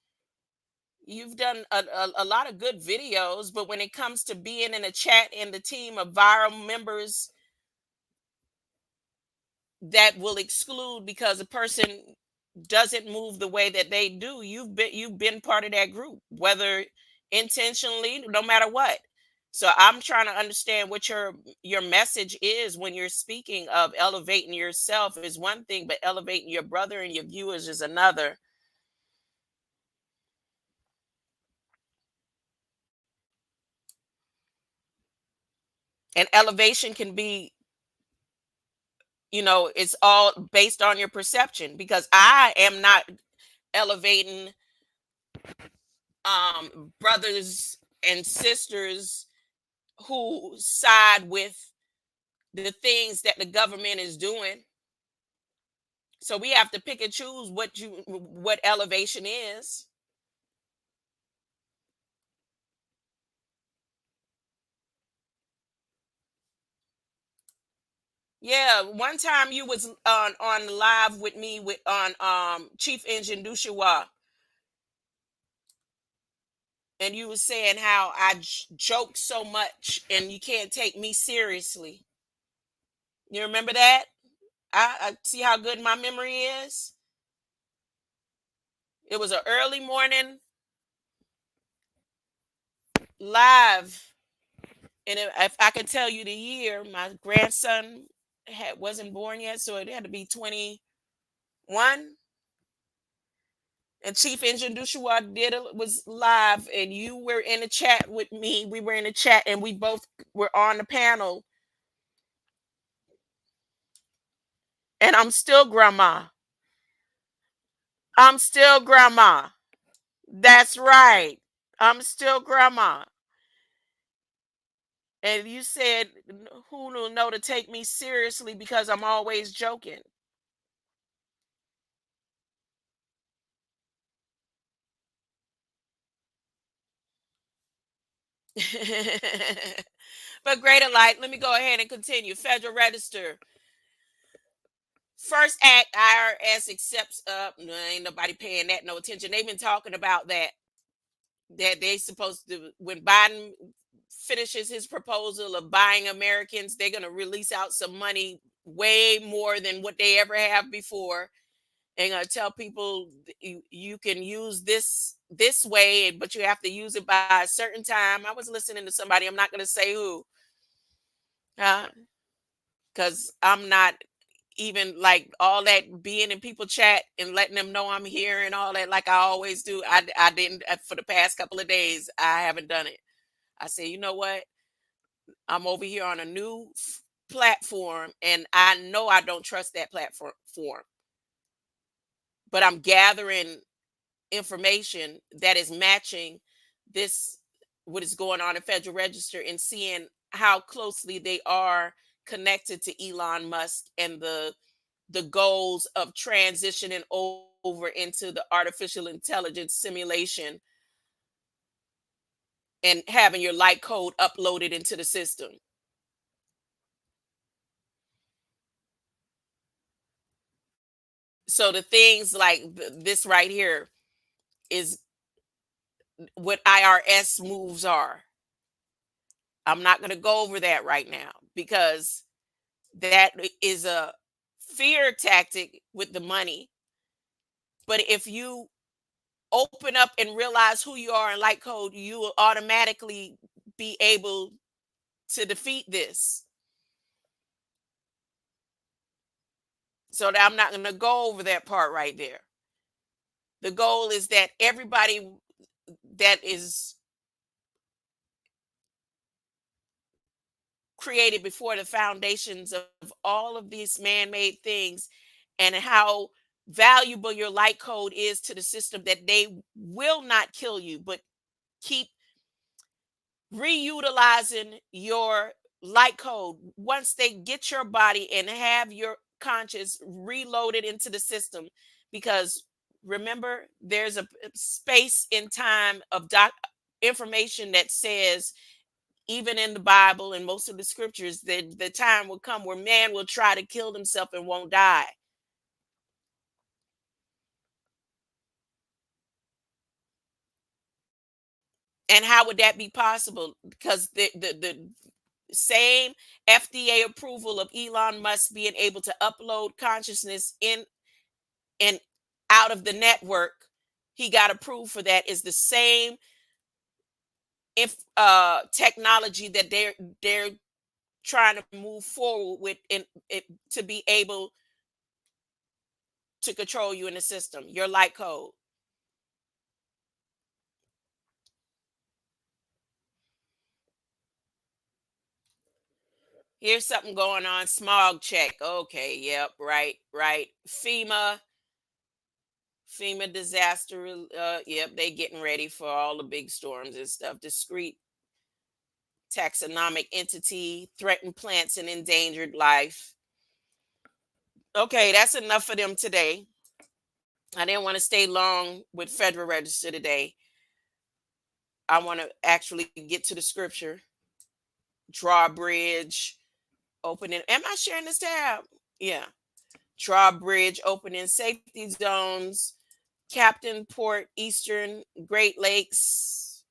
You've done a lot of good videos, but when it comes to being in a chat in the team of viral members that will exclude because a person doesn't move the way that they do, you've been part of that group, whether intentionally, no matter what. So I'm trying to understand what your message is when you're speaking of elevating yourself is one thing, but elevating your brother and your viewers is another. And elevation can be, it's all based on your perception, because I am not elevating brothers and sisters who side with the things that the government is doing. So we have to pick and choose what elevation is. Yeah, one time you was on live with me with on Chief Engine Dushawa, and you was saying how I joke so much and you can't take me seriously. You remember that? I see how good my memory is. It was an early morning live, and if I could tell you the year, my grandson wasn't born yet, so it had to be 21. And Chief Engine Dushua was live, and you were in a chat with me. We were in a chat, and we both were on the panel. And I'm still grandma. I'm still grandma. That's right. I'm still grandma. And you said, who will know to take me seriously because I'm always joking. But greater light, let me go ahead and continue. Federal Register. First act, IRS accepts up. No, ain't nobody paying that no attention. They've been talking about that they supposed to, when Biden finishes his proposal of buying Americans, they're gonna release out some money way more than what they ever have before. And gonna tell people you can use this way, but you have to use it by a certain time. I was listening to somebody, I'm not gonna say who, because I'm not even like all that being in people chat and letting them know I'm here and all that like I always do. I didn't for the past couple of days. I haven't done it. I say, you know what? I'm over here on a new platform, and I know I don't trust that platform, but I'm gathering information that is matching this what is going on in Federal Register and seeing how closely they are connected to Elon Musk and the goals of transitioning over into the artificial intelligence simulation and having your light code uploaded into the system. So the things like this right here is what IRS moves are. I'm not going to go over that right now because that is a fear tactic with the money. But if you open up and realize who you are in light code, you will automatically be able to defeat this. So that I'm not going to go over that part right there. The goal is that everybody that is created before the foundations of all of these man-made things and how valuable your light code is to the system, that they will not kill you but keep reutilizing your light code once they get your body and have your conscious reloaded into the system. Because remember, there's a space in time of information that says, even in the Bible and most of the scriptures, that the time will come where man will try to kill himself and won't die. And how would that be possible? Because the same FDA approval of Elon Musk being able to upload consciousness in and out of the network, he got approved for that, is the same if technology that they're trying to move forward with in it to be able to control you in the system, your light code. Here's something going on. Smog check. Okay, yep, right, right. FEMA disaster. Yep, they getting ready for all the big storms and stuff. Discrete taxonomic entity, threatened plants and endangered life. Okay, that's enough for them today. I didn't want to stay long with Federal Register today. I want to actually get to the scripture. Drawbridge opening. Am I sharing this tab? Yeah. Drawbridge opening safety zones. Captain Port Eastern Great Lakes.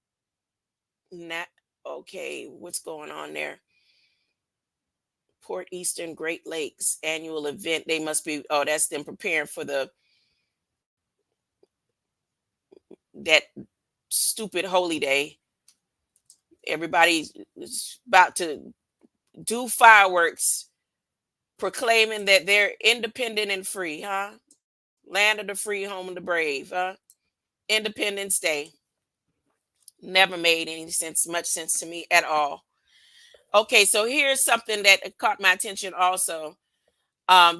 Okay, what's going on there? Port Eastern Great Lakes annual event. They must be. Oh, that's them preparing for that stupid holy day. Everybody's about to do fireworks, proclaiming that they're independent and free, huh? Land of the free, home of the brave, huh? Independence Day. Never made any sense, much sense to me at all. Okay, so here's something that caught my attention also.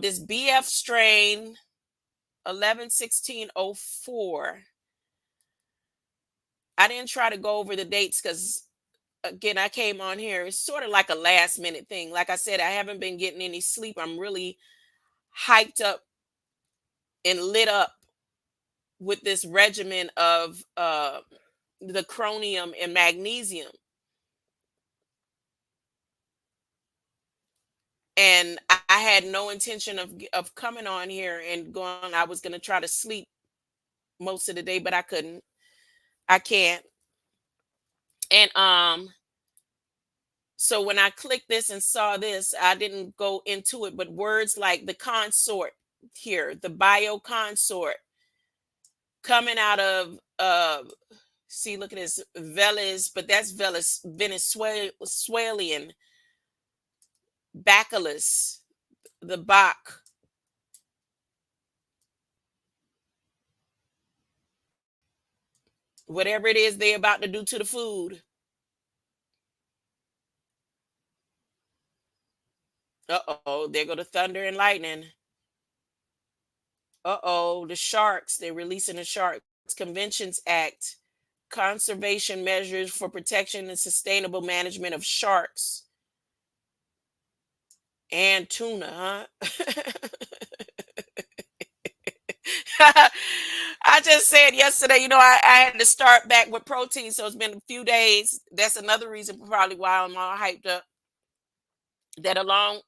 This BF strain 111604. I didn't try to go over the dates because again, I came on here. It's sort of like a last minute thing. Like I said, I haven't been getting any sleep. I'm really hyped up and lit up with this regimen of the chromium and magnesium. And I had no intention of coming on here and going. I was going to try to sleep most of the day, but I couldn't. I can't. And so when I clicked this and saw this, I didn't go into it, but words like the consort here, the bio consort coming out of see, look at this Veles, but that's Venezuelan Bacillus, the Bach, whatever it is they about to do to the food. Uh-oh, there go the thunder and lightning. Uh-oh, the sharks, they're releasing the Sharks Conventions Act, conservation measures for protection and sustainable management of sharks and tuna, huh? I just said yesterday, I had to start back with protein, so it's been a few days. That's another reason probably why I'm all hyped up. That along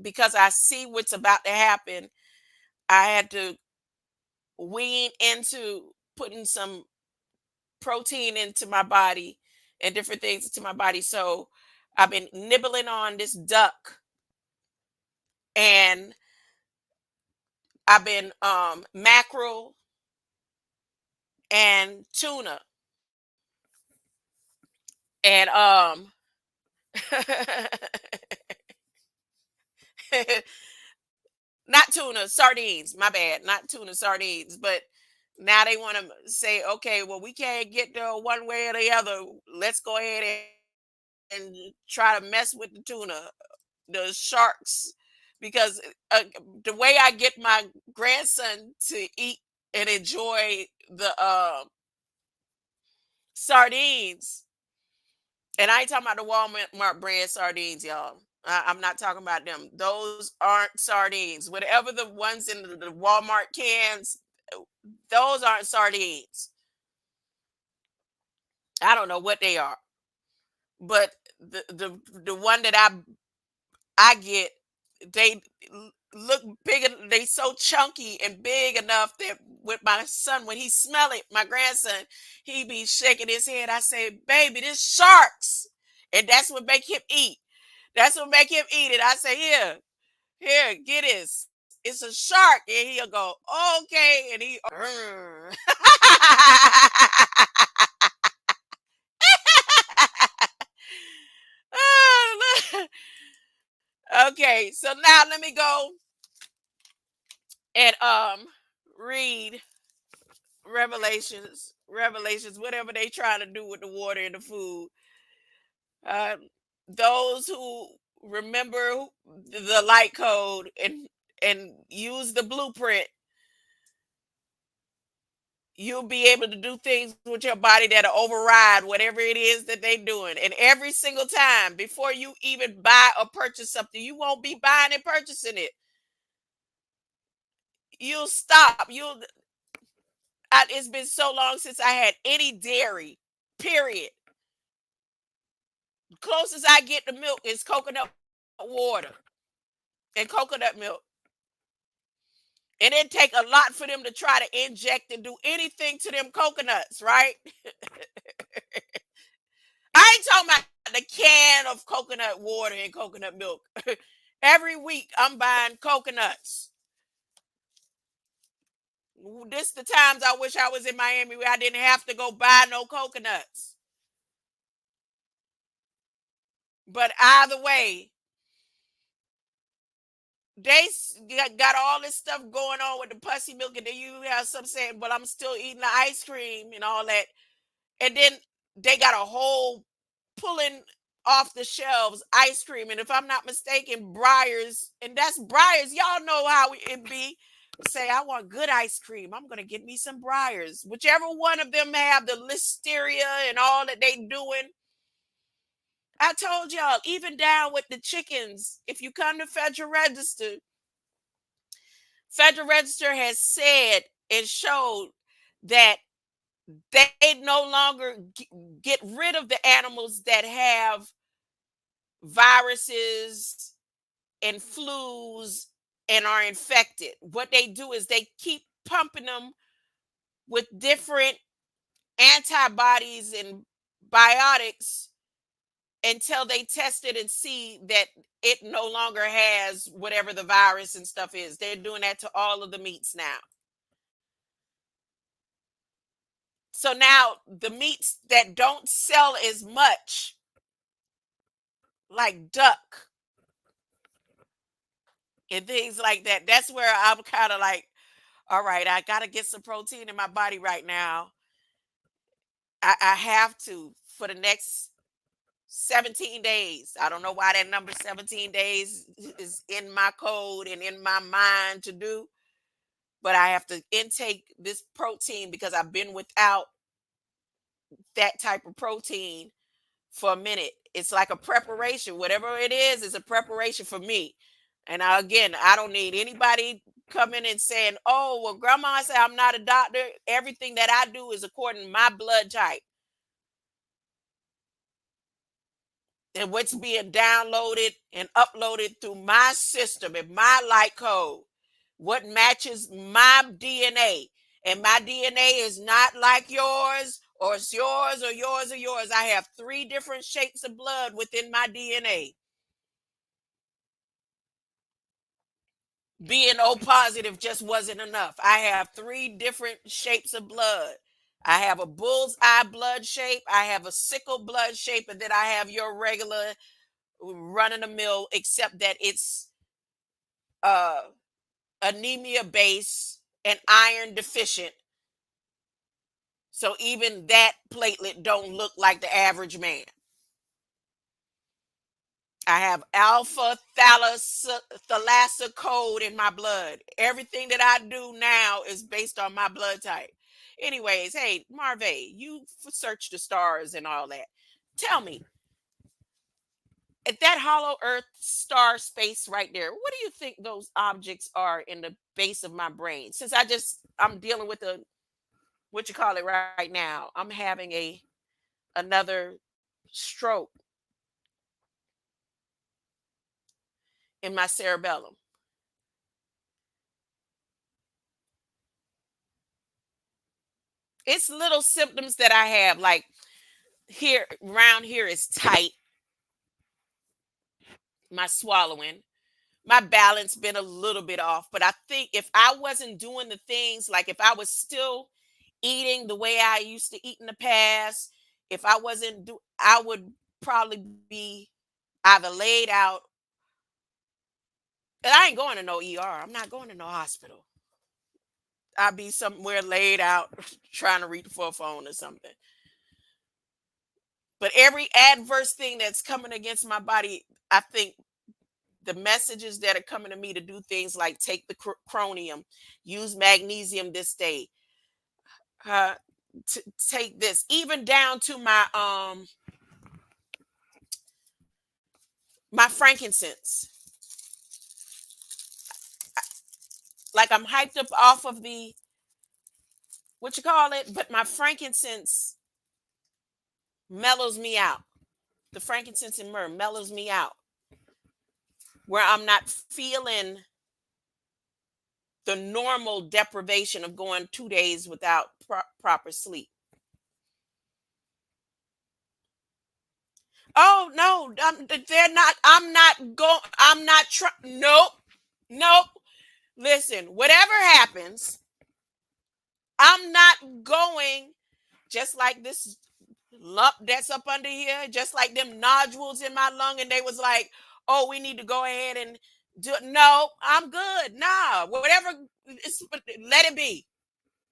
because I see what's about to happen, I had to wean into putting some protein into my body and different things into my body. So I've been nibbling on this duck, and I've been mackerel and tuna, and not tuna, sardines. My bad, not tuna, sardines. But now they want to say, okay, well, we can't get there one way or the other. Let's go ahead and try to mess with the tuna, the sharks, because the way I get my grandson to eat and enjoy the sardines, and I ain't talking about the Walmart brand sardines, y'all. I'm not talking about them. Those aren't sardines. Whatever the ones in the Walmart cans, those aren't sardines. I don't know what they are, but the one that I get, they look big. They so chunky and big enough that with my son, when he smell it, my grandson, he be shaking his head. I say, baby, this sharks. And that's what make him eat. That's what make him eat it. I say, here, get this. It's a shark. And he'll go, okay. And he, okay, so now let me go and read Revelations, whatever they trying to do with the water and the food. Uh, those who remember the light code and use the blueprint, you'll be able to do things with your body that'll override whatever it is that they're doing. And every single time, before you even buy or purchase something, you won't be buying and purchasing it. You'll stop. It's been so long since I had any dairy. Period. Closest I get to milk is coconut water and coconut milk. And it take a lot for them to try to inject and do anything to them coconuts, right? I ain't talking about the can of coconut water and coconut milk. Every week I'm buying coconuts. This the times I wish I was in Miami where I didn't have to go buy no coconuts. But either way, they got all this stuff going on with the pussy milk, and then you have some saying, "But I'm still eating the ice cream and all that." And then they got a whole pulling off the shelves ice cream, and if I'm not mistaken, Briars, and that's Briars. Y'all know how it be. Say, I want good ice cream. I'm gonna get me some Briars. Whichever one of them have the listeria and all that they doing. I told y'all, even down with the chickens, if you come to Federal Register has said and showed that they no longer get rid of the animals that have viruses and flus and are infected. What they do is they keep pumping them with different antibodies and biotics until they test it and see that it no longer has whatever the virus and stuff is. They're doing that to all of the meats now. So now the meats that don't sell as much, like duck and things like that, that's where I'm kind of like, all right, I got to get some protein in my body right now. I have to for the next 17 days. I don't know why that number 17 days is in my code and in my mind to do, but I have to intake this protein because I've been without that type of protein for a minute. It's like a preparation. Whatever it is a preparation for me. And again, I don't need anybody coming and saying, oh, well, grandma said I'm not a doctor. Everything that I do is according to my blood type. And what's being downloaded and uploaded through my system and my light code, what matches my DNA. And my DNA is not like yours, or it's yours, or yours, or yours. I have 3 different shapes of blood within my DNA. Being O positive just wasn't enough. I have 3 different shapes of blood. I have a bull's eye blood shape, I have a sickle blood shape, and then I have your regular run of the mill, except that it's uh anemia based and iron deficient. So even that platelet don't look like the average man. I have alpha thalassocode in my blood. Everything that I do now is based on my blood type. Anyways, hey, Marve, you search the stars and all that. Tell me, at that hollow earth star space right there, what do you think those objects are in the base of my brain? Since I'm dealing with a what you call it right now. I'm having a another stroke in my cerebellum. It's little symptoms that I have, like here around here is tight, my swallowing, my balance been a little bit off. But I think if I wasn't doing the things, like if I was still eating the way I used to eat in the past, if I wasn't do I would probably be either laid out, and I ain't going to no ER. I'm not going to no hospital. I'll be somewhere laid out trying to reach for a phone or something. But every adverse thing that's coming against my body, I think the messages that are coming to me to do things like take the chromium, use magnesium this day, uh, take this, even down to my frankincense. Like I'm hyped up off of the what you call it, but my frankincense mellows me out. The frankincense and myrrh mellows me out, where I'm not feeling the normal deprivation of going 2 days without proper sleep. Oh no, they're not. I'm not going. I'm not trying. Nope, nope. Listen, whatever happens, I'm not going. Just like this lump that's up under here, just like them nodules in my lung, and they was like, "Oh, we need to go ahead and do." No, I'm good. Nah, whatever. Let it be.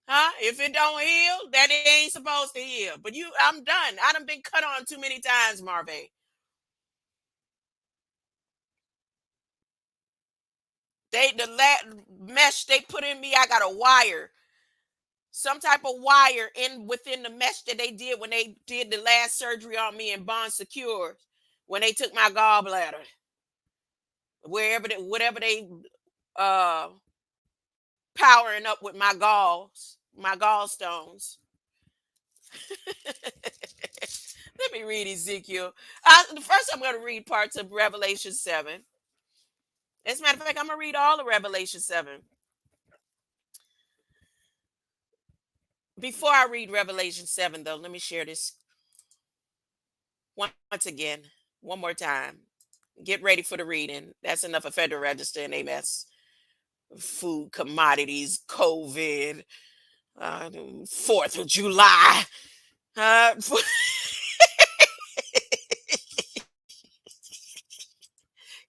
Huh? If it don't heal, that it ain't supposed to heal. But I'm done. I done been cut on too many times, Marvin. Mesh they put in me, I got a wire, some type of wire in within the mesh that they did when they did the last surgery on me in Bond Secure, when they took my gallbladder, whatever they uh powering up with my gallstones. Let me read Ezekiel. First, I'm going to read parts of Revelation 7. As a matter of fact, I'm going to read all of Revelation 7. Before I read Revelation 7, though, let me share this once again, one more time. Get ready for the reading. That's enough of Federal Register and they mess. Food, commodities, COVID, 4th of July.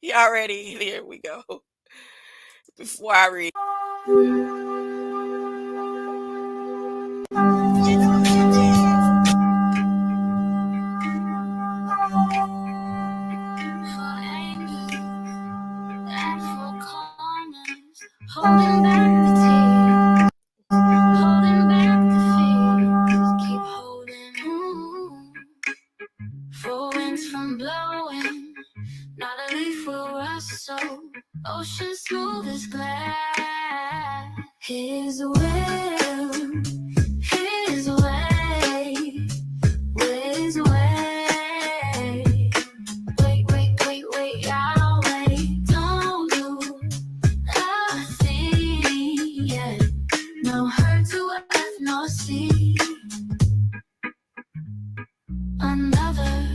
Y'all ready? Here we go. Before I read. Holding back the tears, holding back the fears, keep holding on. For winds from blowing, not a leaf will rustle. Ocean smooth as glass. His will, His way, His way. Wait, I'll wait. Don't do a thing yet. No hurt to earth nor sea. Another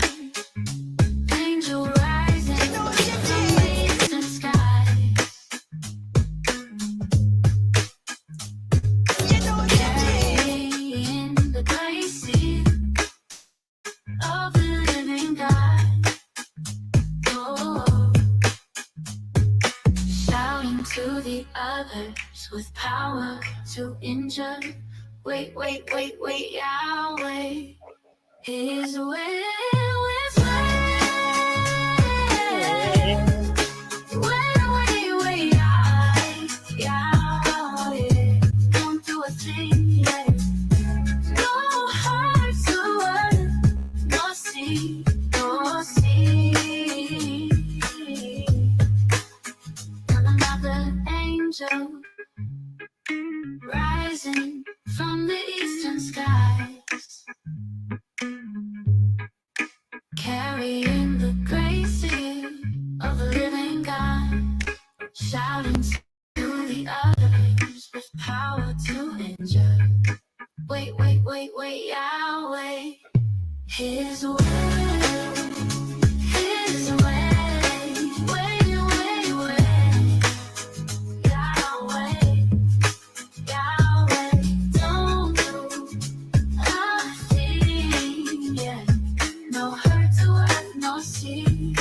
angel rising from the eastern sky, carrying the grace of the living God. Oh, shouting to the others with power to injure. Wait, Yahweh. His will is wait, Yahweh. Don't do a thing yet. No heart to earth, no sea, no sea. Another angel rising from the eastern skies, carrying the grace of the living God, shouting to the others with power to injure. Wait, His way, His way, Yahweh, Yahweh, don't do a thing, yeah. No hurt to earth, no sea.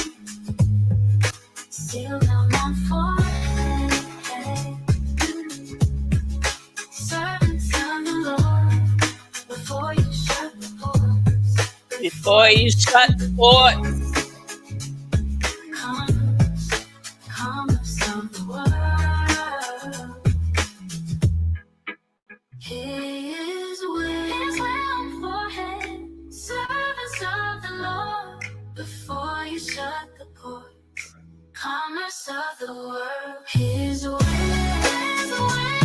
Still down my forehead. Servants of the Lord, before you shut the ports. Before you shut the ports. Commerce of the world. His will forehead. Servants of the Lord, before you shut the ports. Commerce of the world. His way, His way,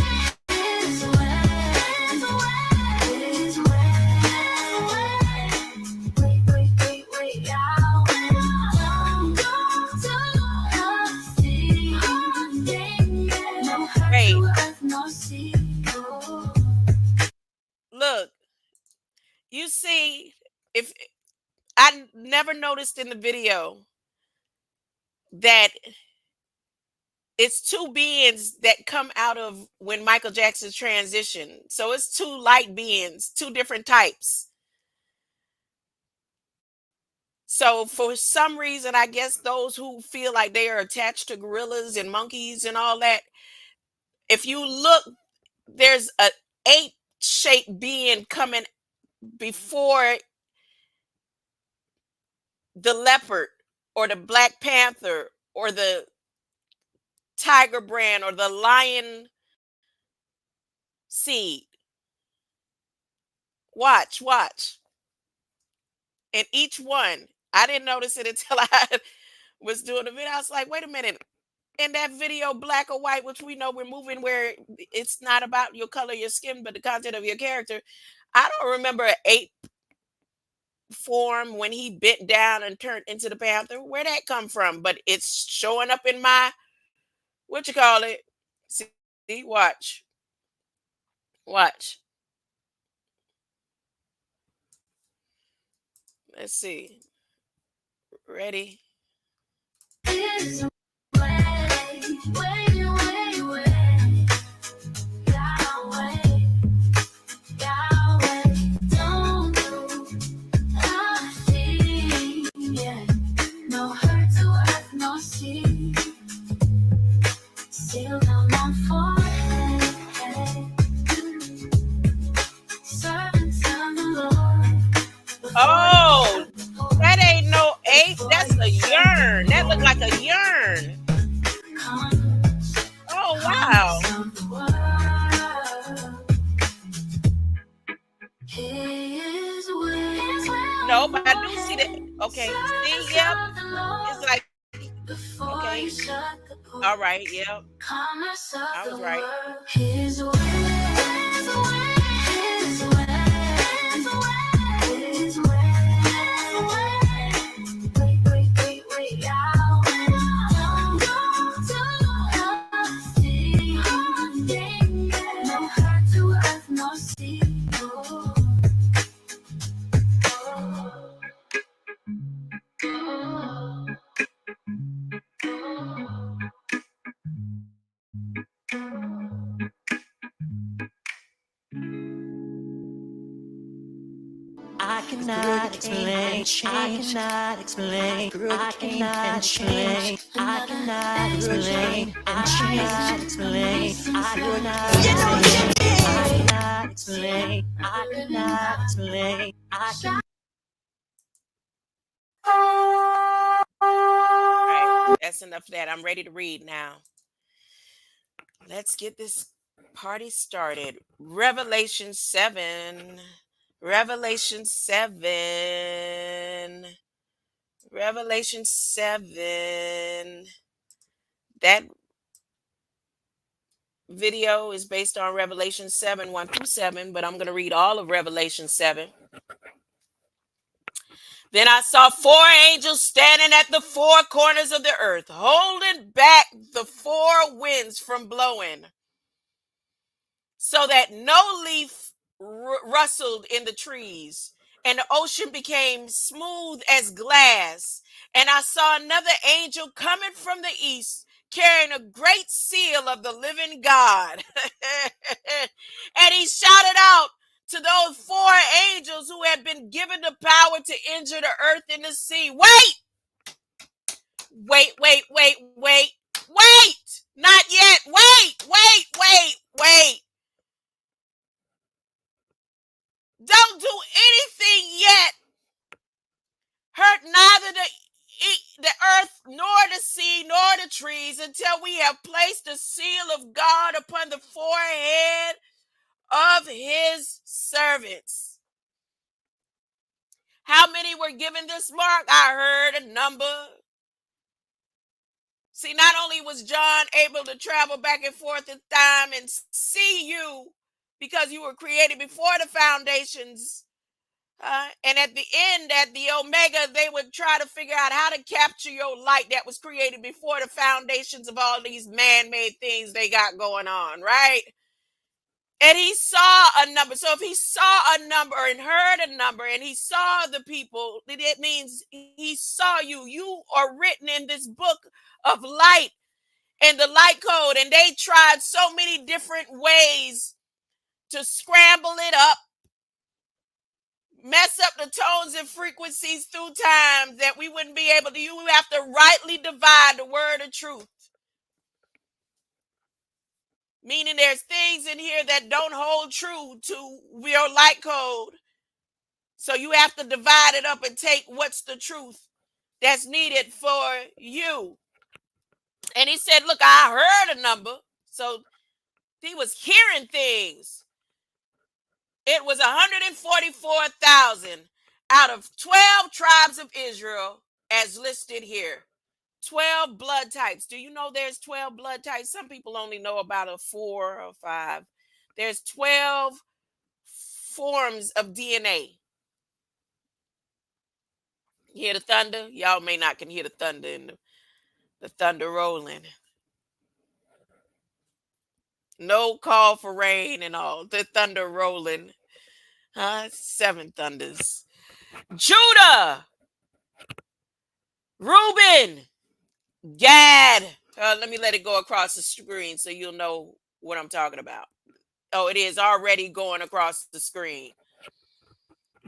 His way, His way, His way. Wait, Yahweh. Don't do nothing. No hurt to earth, no sea. Look, you see, if I never noticed in the video that it's two beings that come out of when Michael Jackson transitioned. So it's two light beings, two different types. So for some reason, I guess those who feel like they are attached to gorillas and monkeys and all that, if you look, there's a 8-shaped being coming before the leopard or the Black Panther or the tiger brand or the lion seed. Watch. And each one, I didn't notice it until I was doing the video. I was like, wait a minute. In that video, black or white, which we know we're moving where it's not about your color, your skin, but the content of your character. I don't remember an 8 form when he bent down and turned into the panther. Where that come from? But it's showing up in my, what you call it? See, watch. Let's see. Ready? His way, Yahweh, Yahweh, don't do a thing, yeah. No hurt to earth, no sea. Still down my forehead. Servants of the Lord. Oh, that ain't no 8. That's a yearn. That looked like a yearn. Oh, wow. Nope, I do see that. Okay, see, yep. It's like, okay. All right, yep. I was right. His way, His way, His way, His way. Wait, Yahweh. Don't do a thing. No hurt to earth, no sea. I cannot explain, I cannot explain, I cannot explain, I cannot explain, I cannot explain, I cannot explain, I cannot explain, I cannot. All right, that's enough of that. I'm ready to read now. Let's get this party started. Revelation 7. Revelation 7. Revelation 7. That video is based on Revelation 7, 1 through 7, but I'm going to read all of Revelation 7. Then I saw 4 angels standing at the 4 corners of the earth, holding back the 4 winds from blowing, so that no leaf rustled in the trees. and the ocean became smooth as glass. And I saw another angel coming from the east, carrying a great seal of the living God. And he shouted out to those four angels who had been given the power to injure the earth and the sea. Wait. Not yet. Wait. Don't do anything yet. Hurt neither the earth, nor the sea, nor the trees, until we have placed the seal of God upon the forehead of his servants. How many were given this mark? I heard a number. See, not only was John able to travel back and forth in time and see you because you were created before the foundations, and at the end, at the Omega, they would try to figure out how to capture your light that was created before the foundations of all these man-made things they got going on, right? And he saw a number. So if he saw a number and heard a number and he saw the people, it means he saw you. You are written in this book of light and the light code. And they tried so many different ways to scramble it up, mess up the tones and frequencies through time that we wouldn't be able to. You have to rightly divide the word of truth. Meaning there's things in here that don't hold true to your light code. So you have to divide it up and take what's the truth that's needed for you. And he said, look, I heard a number. So he was hearing things. It was 144,000 out of 12 tribes of Israel as listed here. 12 blood types. Do you know there's 12 blood types? Some people only know about a 4 or 5. There's 12 forms of DNA. You hear the thunder? Y'all may not can hear the thunder and the thunder rolling. No call for rain and all. The thunder rolling. 7 thunders. Judah, Reuben, Gad. Let me let it go across the screen so you'll know what I'm talking about. Oh, it is already going across the screen.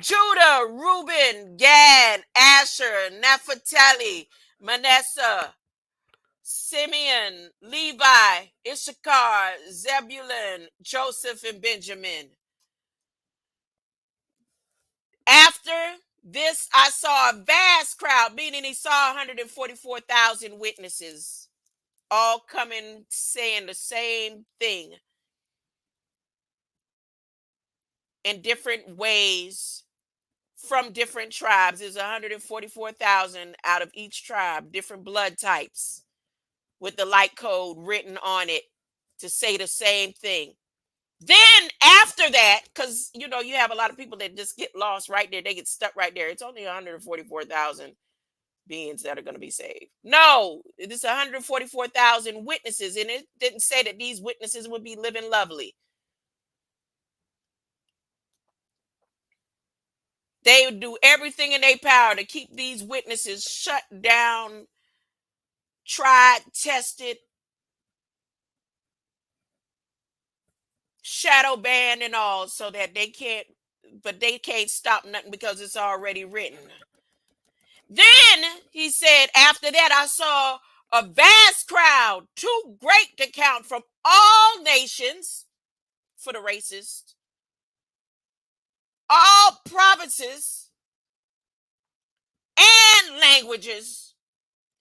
Judah, Reuben, Gad, Asher, Naphtali, Manasseh, Simeon, Levi, Issachar, Zebulun, Joseph, and Benjamin. After this, I saw a vast crowd, meaning he saw 144,000 witnesses, all coming saying the same thing in different ways from different tribes. There's 144,000 out of each tribe, different blood types, with the light code written on it to say the same thing. Then after that, because you know you have a lot of people that just get lost right there, they get stuck right there. It's only 144,000 beings that are going to be saved. No, it's 144,000 witnesses, and it didn't say that these witnesses would be living lovely. They would do everything in their power to keep these witnesses shut down, tried, tested, shadow banned and all, so that they can't stop nothing because it's already written. Then he said, after that, I saw a vast crowd, too great to count, from all nations, for the racist, all provinces and languages,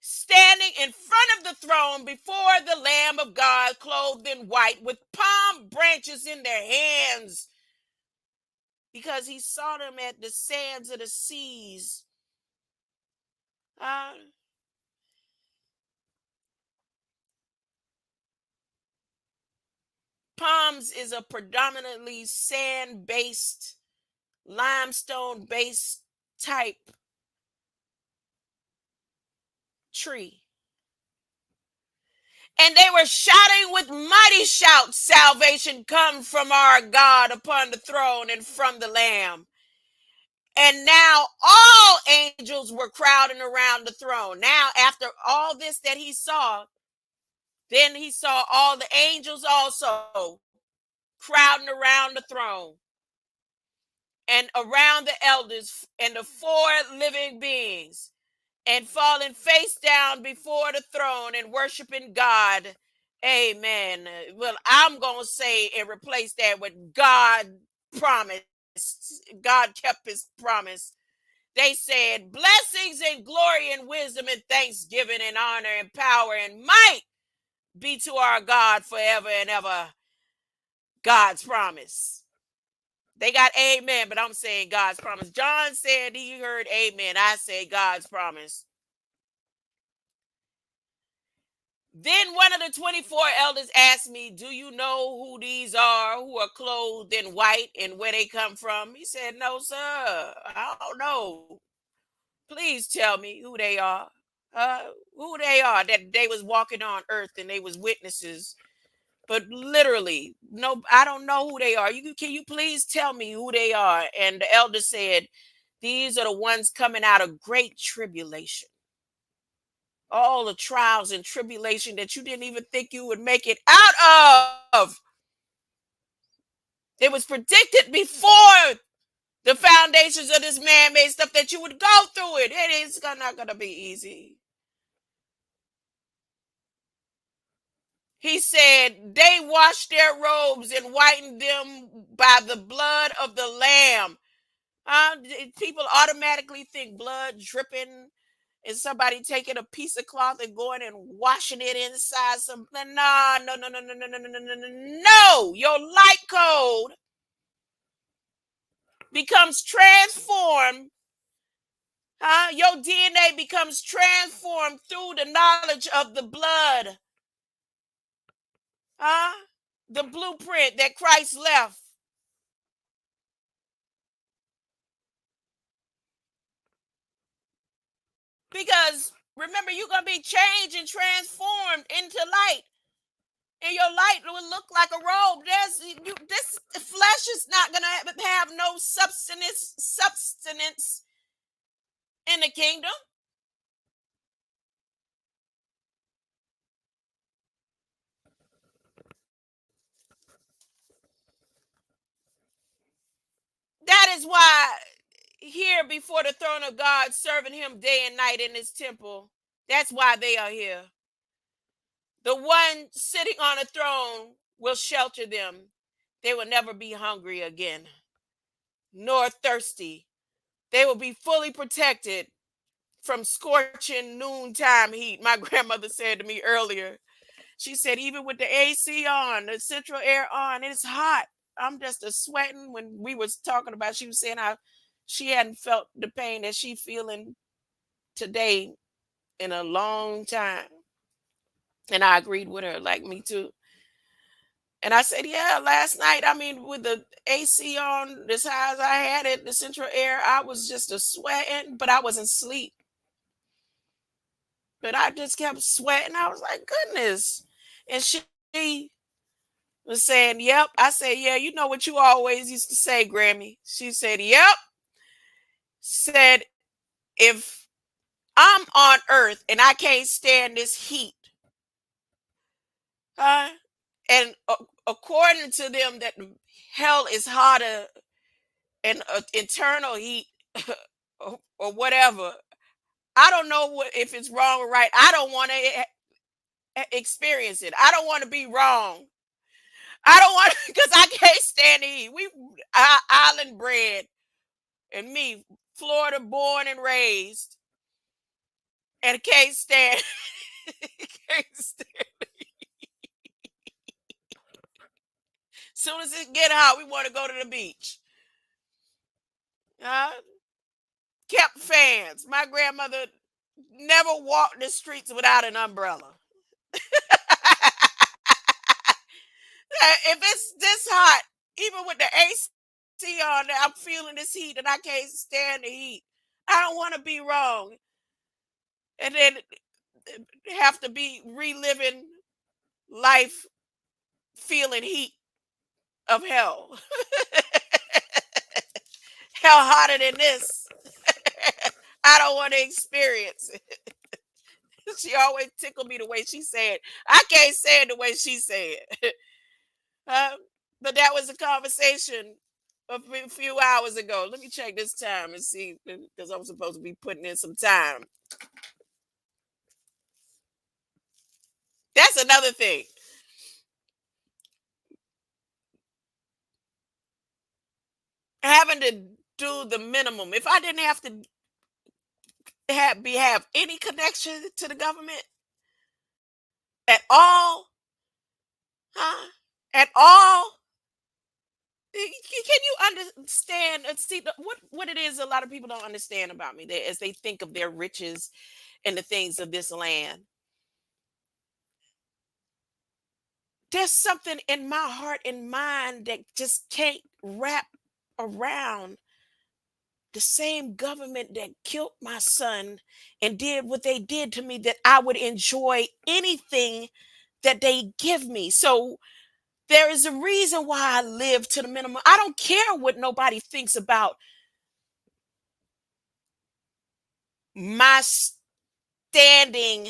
standing in front of the throne before the Lamb of God, clothed in white, with palm branches in their hands, because he saw them at the sands of the seas. Palms is a predominantly sand-based, limestone-based type tree. And they were shouting with mighty shouts, salvation comes from our God upon the throne and from the Lamb. And now all angels were crowding around the throne. Now, after all this that he saw, then he saw all the angels also crowding around the throne and around the elders and the four living beings and falling face down before the throne and worshiping God. Amen. Well, I'm going to say and replace that with God promised. God kept his promise. They said, blessings and glory and wisdom and thanksgiving and honor and power and might be to our God forever and ever. God's promise. They got amen, but I'm saying God's promise. John said he heard amen. I say God's promise. Then one of the 24 elders asked me, do you know who these are who are clothed in white and where they come from? He said, no, sir. I don't know. Please tell me who they are. Uh, who they are, that they was walking on earth and they was witnesses. But literally, no, I don't know who they are. Can you please tell me who they are? And the elder said, these are the ones coming out of great tribulation. All the trials and tribulation that you didn't even think you would make it out of. It was predicted before the foundations of this man-made stuff that you would go through it. It is not going to be easy. He said they washed their robes and whitened them by the blood of the Lamb. People automatically think blood dripping and somebody taking a piece of cloth and going and washing it inside something. No, no, no, no, no, no, no, no, no, no, no. No, your light code becomes transformed. Your DNA becomes transformed through the knowledge of the blood. The blueprint that Christ left. Because remember, you're going to be changed and transformed into light. And your light will look like a robe. This flesh is not going to have no substance in the kingdom. That is why here before the throne of God, serving him day and night in his temple, that's why they are here. The one sitting on a throne will shelter them. They will never be hungry again, nor thirsty. They will be fully protected from scorching noontime heat. My grandmother said to me earlier, she said, even with the AC on, the central air on, it's hot. I'm just a sweating. When we was talking about, she was saying how she hadn't felt the pain that she feeling today in a long time. And I agreed with her, like me too. And I said, yeah, last night, I mean, with the AC on as high as I had it, the central air, I was just a sweating, but I wasn't asleep. But I just kept sweating. I was like, goodness. And she was saying, yep. I said, yeah, you know what you always used to say, Grammy. She said, yep. Said, if I'm on earth and I can't stand this heat, and according to them, that hell is hotter and internal heat or whatever. I don't know if it's wrong or right. I don't want to experience it. I don't want to be wrong. I don't want because I can't stand the heat. We island bred, and me, Florida born and raised, and can't stand. Can't stand. Soon as it get hot, we want to go to the beach. Uh, Kept fans. My grandmother never walked the streets without an umbrella. If it's this hot, even with the AC on, I'm feeling this heat and I can't stand the heat. I don't want to be wrong. And then have to be reliving life feeling heat of hell. hell hotter than this. I don't want to experience it. She always tickled me the way she said. I can't say it the way she said. um, but that was a conversation a few hours ago. Let me check this time and see, because I'm supposed to be putting in some time. That's another thing. Having to do the minimum. If I didn't have to have any connection to the government at all, huh? At all, can you understand? See what it is. A lot of people don't understand about me as they think of their riches and the things of this land. There's something in my heart and mind that just can't wrap around the same government that killed my son and did what they did to me, that I would enjoy anything that they give me. So there is a reason why I live to the minimum. I don't care what nobody thinks about my standing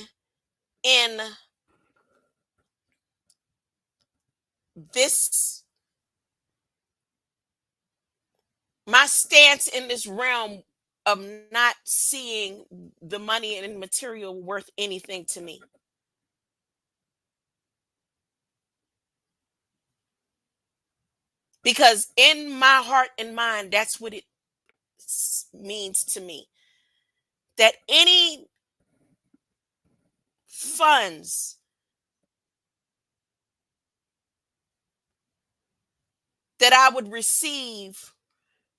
in this, my stance in this realm of not seeing the money and material worth anything to me. Because in my heart and mind, that's what it means to me. That any funds that I would receive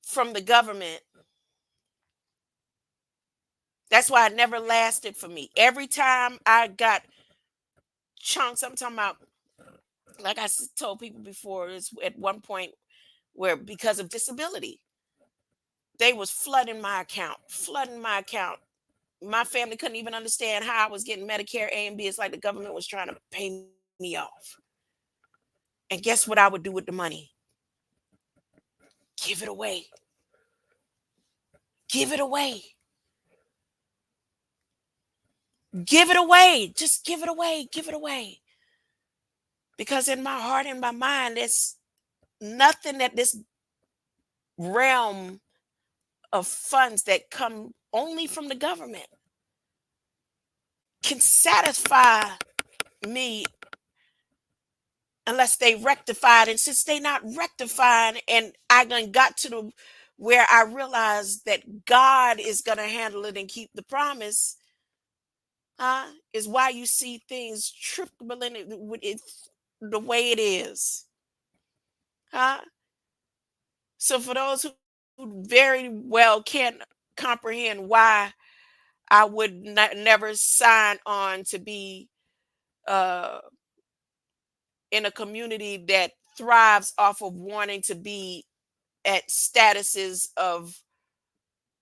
from the government, that's why it never lasted for me. Every time I got chunks, I'm talking about, like I told people before, is at one point where because of disability, they was flooding my account. My family couldn't even understand how I was getting Medicare A and B. It's like the government was trying to pay me off. And guess what I would do with the money? Give it away. Give it away. Give it away. Just give it away. Give it away. Because in my heart and my mind, there's nothing that this realm of funds that come only from the government can satisfy me unless they rectified. And since they not rectifying, and I done got to the where I realized that God is gonna handle it and keep the promise, is why you see things tripling it with it the way it is. Huh? So for those who very well can't comprehend why I would never sign on to be uh, in a community that thrives off of wanting to be at statuses of,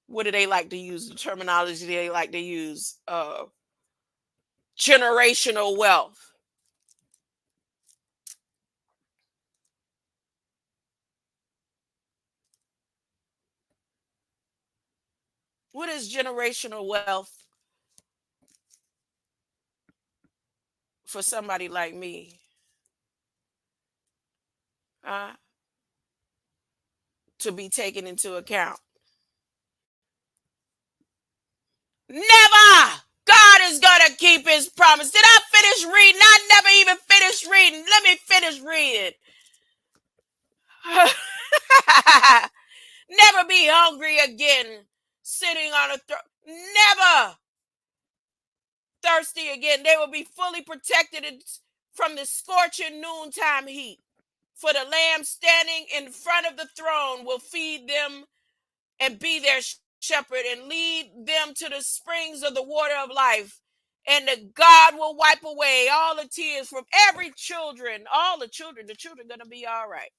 what do they like to use? The terminology they like to use, generational wealth. What is generational wealth for somebody like me? Uh, to be taken into account. Never! God is gonna keep his promise. Did I finish reading? I never even finished reading. Let me finish reading. Never be hungry again, sitting on a throne. Never thirsty again. They will be fully protected from the scorching noontime heat. For the Lamb standing in front of the throne will feed them and be their shepherd and lead them to the springs of the water of life. And the God will wipe away all the tears from every children. All the children gonna be all right.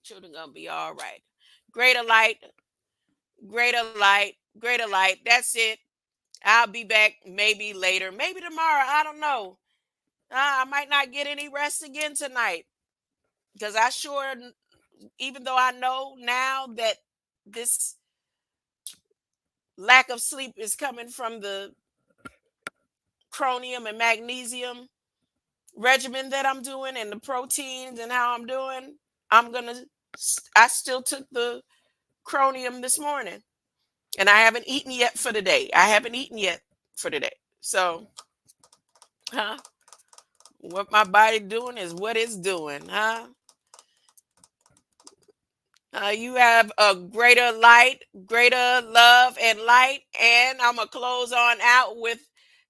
Children gonna be all right. Greater light, greater light, greater light. That's it. I'll be back maybe later, maybe tomorrow. I don't know. I might not get any rest again tonight because I sure even though I know now that this lack of sleep is coming from the chromium and magnesium regimen that I'm doing and the proteins and how I'm doing, I still took the chromium this morning and I haven't eaten yet for the day. I haven't eaten yet for the day. So, huh? What my body doing is what it's doing, huh? You have a greater light, greater love and light. And I'm going to close on out with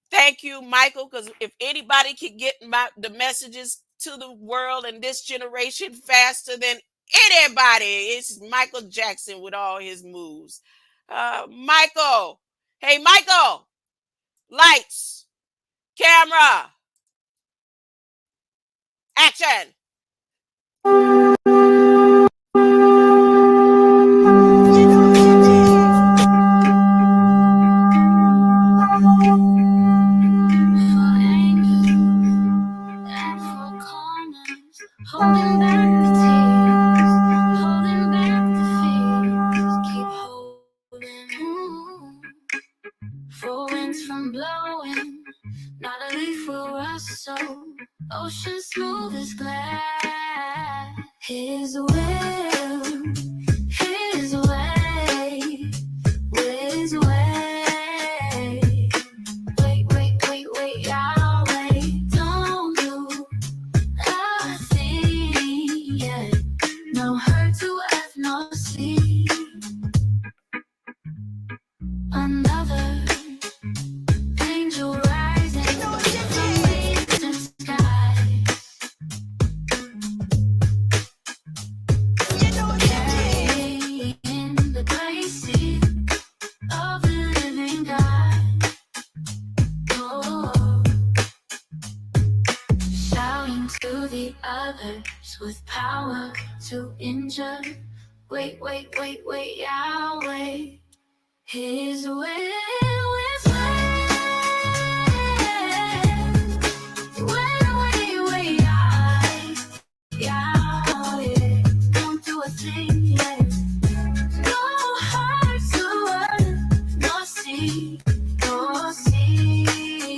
thank you, Michael, because if anybody could get the messages to the world and this generation faster than anybody, it's Michael Jackson with all his moves. Michael. Hey, Michael. Lights. Camera. Action. Holding back the tears, holding back the fears, keep holding. For winds from blowing, not a leaf will rustle. Ocean smooth as glass. His will, His way, His way. Wait, I'll wait. Don't do a thing yet. No hurt to earth, no sleep. Another angel rising from the eastern sky. Carrying the graces of the living God. Oh, shouting to the others with power to injure. Wait, I'll wait. His will, His way. Wait, yeah. Don't do a thing yet. No heart to earth, no sea, no sea.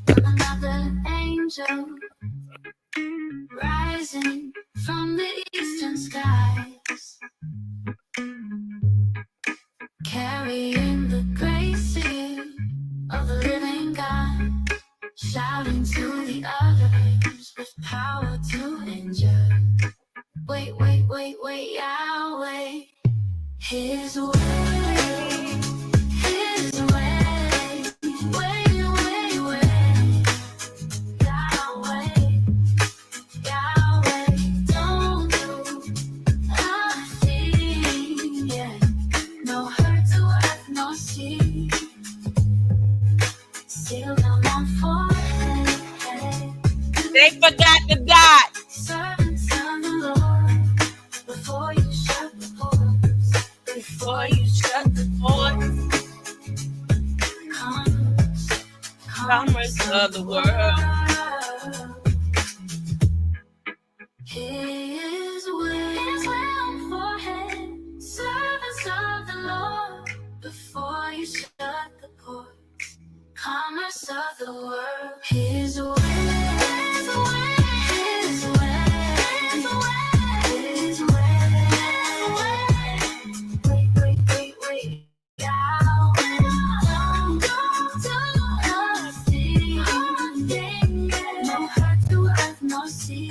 Another angel rising from the eastern skies. Carrying the graces of the living God, shouting to the others with power to injure. Wait, I'll wait. His way, His way. Wait, I'll wait. Don't do a thing yet. No hurt to earth, no sea. Still I'm on forehead. They forgot the dot. Servants of the Lord, before you shut the ports, Before you shut the doors, commerce of the world. His will on forehead. Servants of the Lord, before you shut the ports, commerce of the world. His way, His way, His way, His way, His way. Wait, I'll wait. Don't do a thing. No hurt to earth, no sea.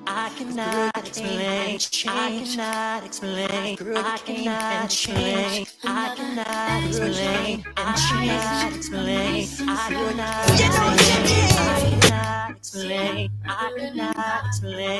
I cannot explain. I cannot explain. I cannot change. I cannot explain. I cannot explain. I cannot explain. I cannot explain. I cannot explain.